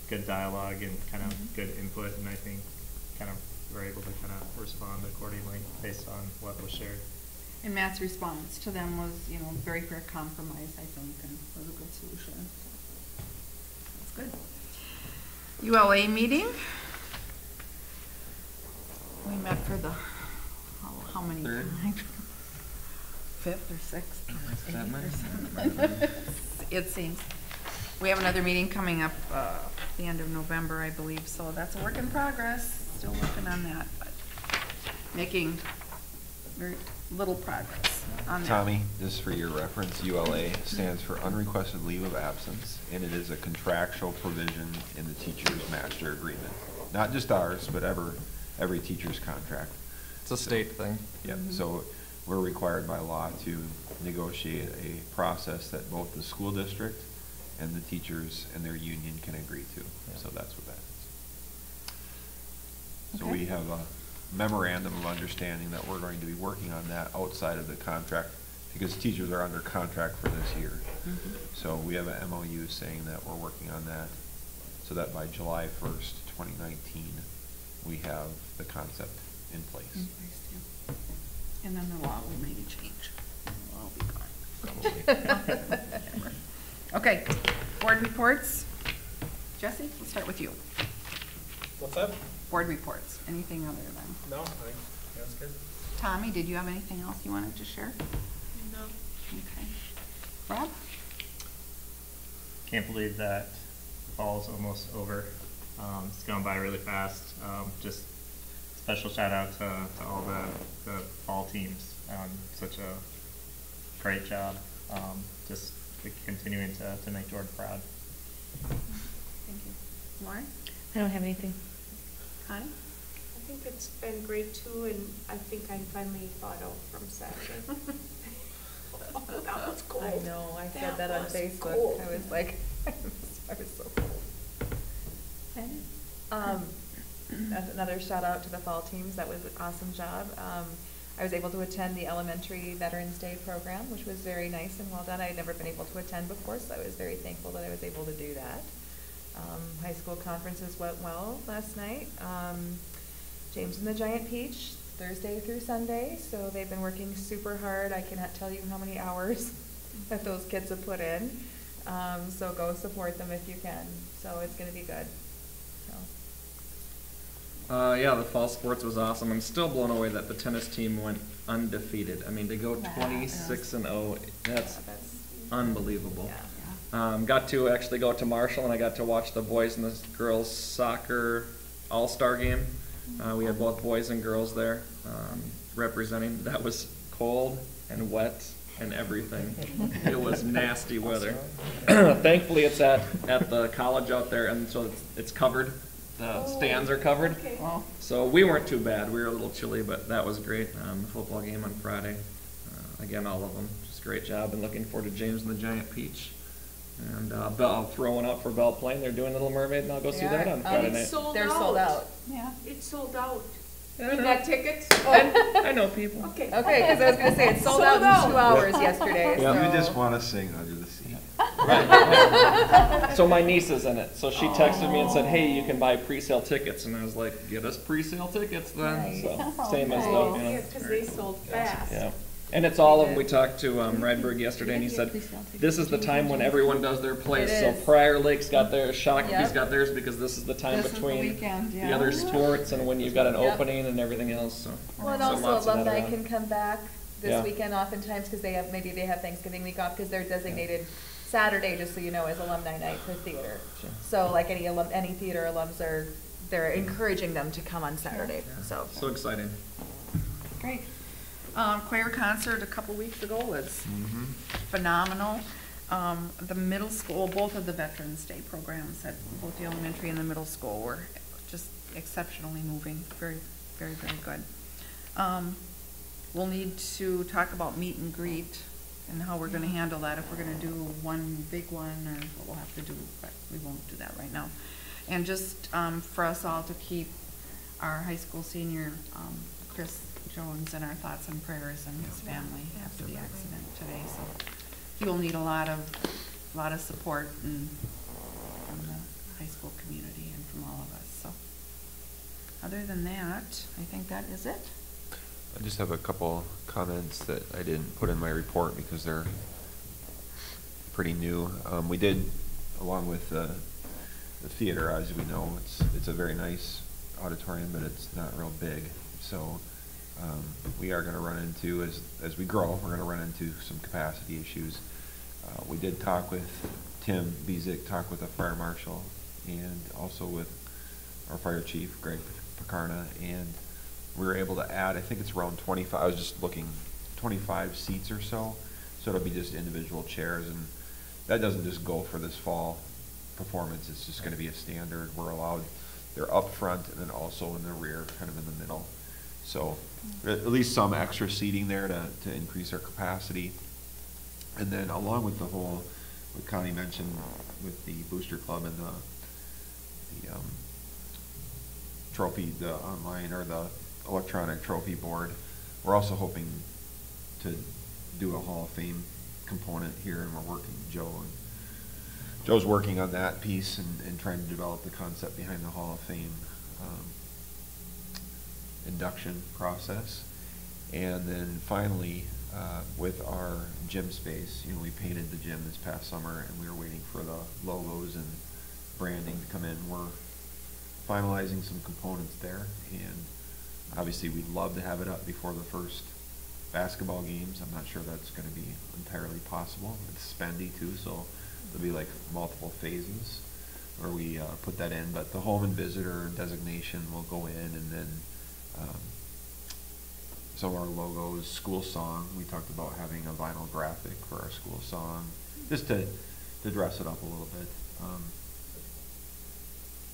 good dialogue and kind of good input, and I think kind of we're able to kind of respond accordingly based on what was shared. And Matt's response to them was, very fair compromise, I think, and was a good solution. So, that's good. ULA meeting. We met for the, how many? Third. Fifth or sixth? That many? Eighth or something. It seems. We have another meeting coming up the end of November, I believe, so that's a work in progress. Still working on that, but making very little progress on that. Tommy, just for your reference, ULA stands for unrequested leave of absence, and it is a contractual provision in the teacher's master agreement. Not just ours, but every teacher's contract. It's a state thing. Yep, so we're required by law to negotiate a process that both the school district and the teachers and their union can agree to. So that's what that is. So Okay. we have a memorandum of understanding that we're going to be working on that outside of the contract, because teachers are under contract for this year. So we have an MOU saying that we're working on that, so that by July 1st, 2019, we have the concept in place. And then the law will maybe change. The law will be gone. Okay, board reports. Jesse, we'll start with you. What's up? Board reports, anything other than? No, I think that's good. Tommy, did you have anything else you wanted to share? No. Okay. Rob? Can't believe that fall's almost over. It's gone by really fast. Just special shout out to all the fall teams. Such a great job. Just continuing to make Jordan proud. Thank you. Lauren? I don't have anything. Connie? I think it's been great too, and I think I finally thawed out from Saturday. Oh, that was cold. I know, I said that on was Facebook. cold. I was like, I was so cold. Another shout out to the fall teams. That was an awesome job. I was able to attend the Elementary Veterans Day program, which was very nice and well done. I had never been able to attend before, so I was very thankful that I was able to do that. High school conferences went well last night. James and the Giant Peach, Thursday through Sunday, so they've been working super hard. I cannot tell you how many hours that those kids have put in. So go support them if you can. So it's going to be good. So. Yeah, the fall sports was awesome. I'm still blown away that the tennis team went undefeated. I mean, to go 26-0, that's unbelievable. Got to actually go to Marshall, and I got to watch the boys and the girls soccer all-star game. We had both boys and girls there representing. That was cold and wet and everything. It was nasty weather. Thankfully, it's at the college out there, and so it's covered. The stands are covered. Okay. So we weren't too bad. We were a little chilly, but that was great. The football game on Friday. Again, all of them. Just great job, and looking forward to James and the Giant Peach. And I'll throw one out for Belle Plaine. They're doing Little Mermaid, and I'll go see that on Friday night. It's sold They're out. sold out. Yeah. It's sold out. Yeah, I You know. got tickets? I know people. Okay. Okay, because I was going to say, it's sold out in 2 hours yesterday. You So. just want to sing under the sea. So my niece is in it. So she texted me and said, "Hey, you can buy pre-sale tickets." And I was like, "Get us pre-sale tickets then." Nice. So same as Oh, the, yeah, because they sold fast. yeah. And it's all of them. We talked to Redberg yesterday, and he said, "This is the time when everyone does their plays." It So is. Prior Lake's got theirs, Shakopee's Yep. got theirs, because this is the time This is the between weekend, the yeah. other sports and when you've got an Yep. opening and everything else. So, Well, and so also lots of that alumni around. can come back this Yeah. weekend oftentimes because maybe they have Thanksgiving week off because they're designated Saturday, just so you know, as alumni night for theater. Sure. So like any theater alums they're encouraging them to come on Saturday, so. So exciting. Great. Choir concert a couple weeks ago was phenomenal. The middle school, both of the Veterans Day programs at both the elementary and the middle school were just exceptionally moving. Very, very, very good. we'll need to talk about meet and greet and how we're gonna handle that, if we're gonna do one big one or what we'll have to do, but we won't do that right now. And just, for us all to keep our high school senior, Chris Jones, in our thoughts and prayers, and his family after the accident today, so he will need a lot of support and from the high school community and from all of us, so. Other than that, I think that is it. I just have a couple comments that I didn't put in my report because they're pretty new. We did, along with the theater, as we know, it's a very nice auditorium, but it's not real big. So we are going to run into, as we grow, we're going to run into some capacity issues. We did talk with Tim Bezick, talk with the fire marshal, and also with our fire chief, Greg Picarna, and we were able to add, I think it's around 25, I was just looking, 25 seats or so. So it'll be just individual chairs, and that doesn't just go for this fall performance. It's just going to be a standard. We're allowed, they're up front and then also in the rear, kind of in the middle. So at least some extra seating there to increase our capacity. And then along with the whole, what Connie mentioned with the Booster Club and the trophy, the online or the electronic trophy board, we're also hoping to do a Hall of Fame component here, and we're working, Joe's working on that piece and trying to develop the concept behind the Hall of Fame induction process. And then finally, with our gym space, we painted the gym this past summer, and we were waiting for the logos and branding to come in. We're finalizing some components there, and obviously we'd love to have it up before the first basketball games. I'm not sure that's going to be entirely possible. It's spendy too, so there'll be like multiple phases where we put that in. But the home and visitor designation will go in, and then some of our logos, school song. We talked about having a vinyl graphic for our school song, just to dress it up a little bit.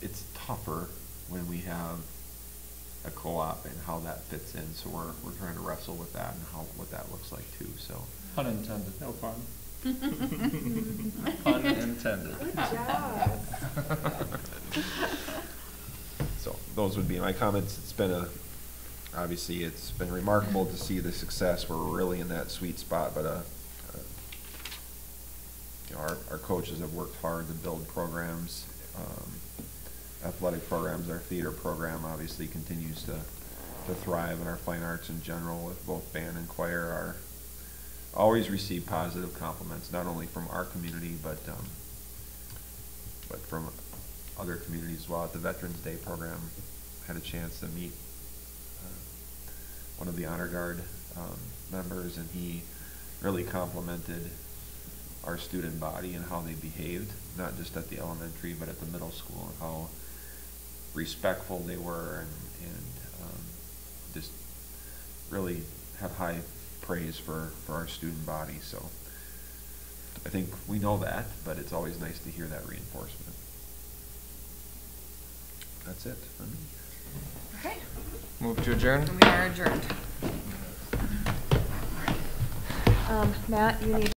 It's tougher when we have a co-op and how that fits in, so we're trying to wrestle with that and what that looks like too. So unintended, no pun. Unintended. Good job. So those would be my comments. Obviously it's been remarkable to see the success. We're really in that sweet spot, but our coaches have worked hard to build programs. Athletic programs, our theater program obviously continues to thrive, and our fine arts in general with both band and choir are always receive positive compliments, not only from our community but from other communities as well. At the Veterans Day program, had a chance to meet one of the Honor Guard members, and he really complimented our student body and how they behaved, not just at the elementary but at the middle school, and how respectful they were, and just really had high praise for our student body. So I think we know that, but it's always nice to hear that reinforcement. That's it for me. Okay. Move to adjourn. We are adjourned. Matt, you need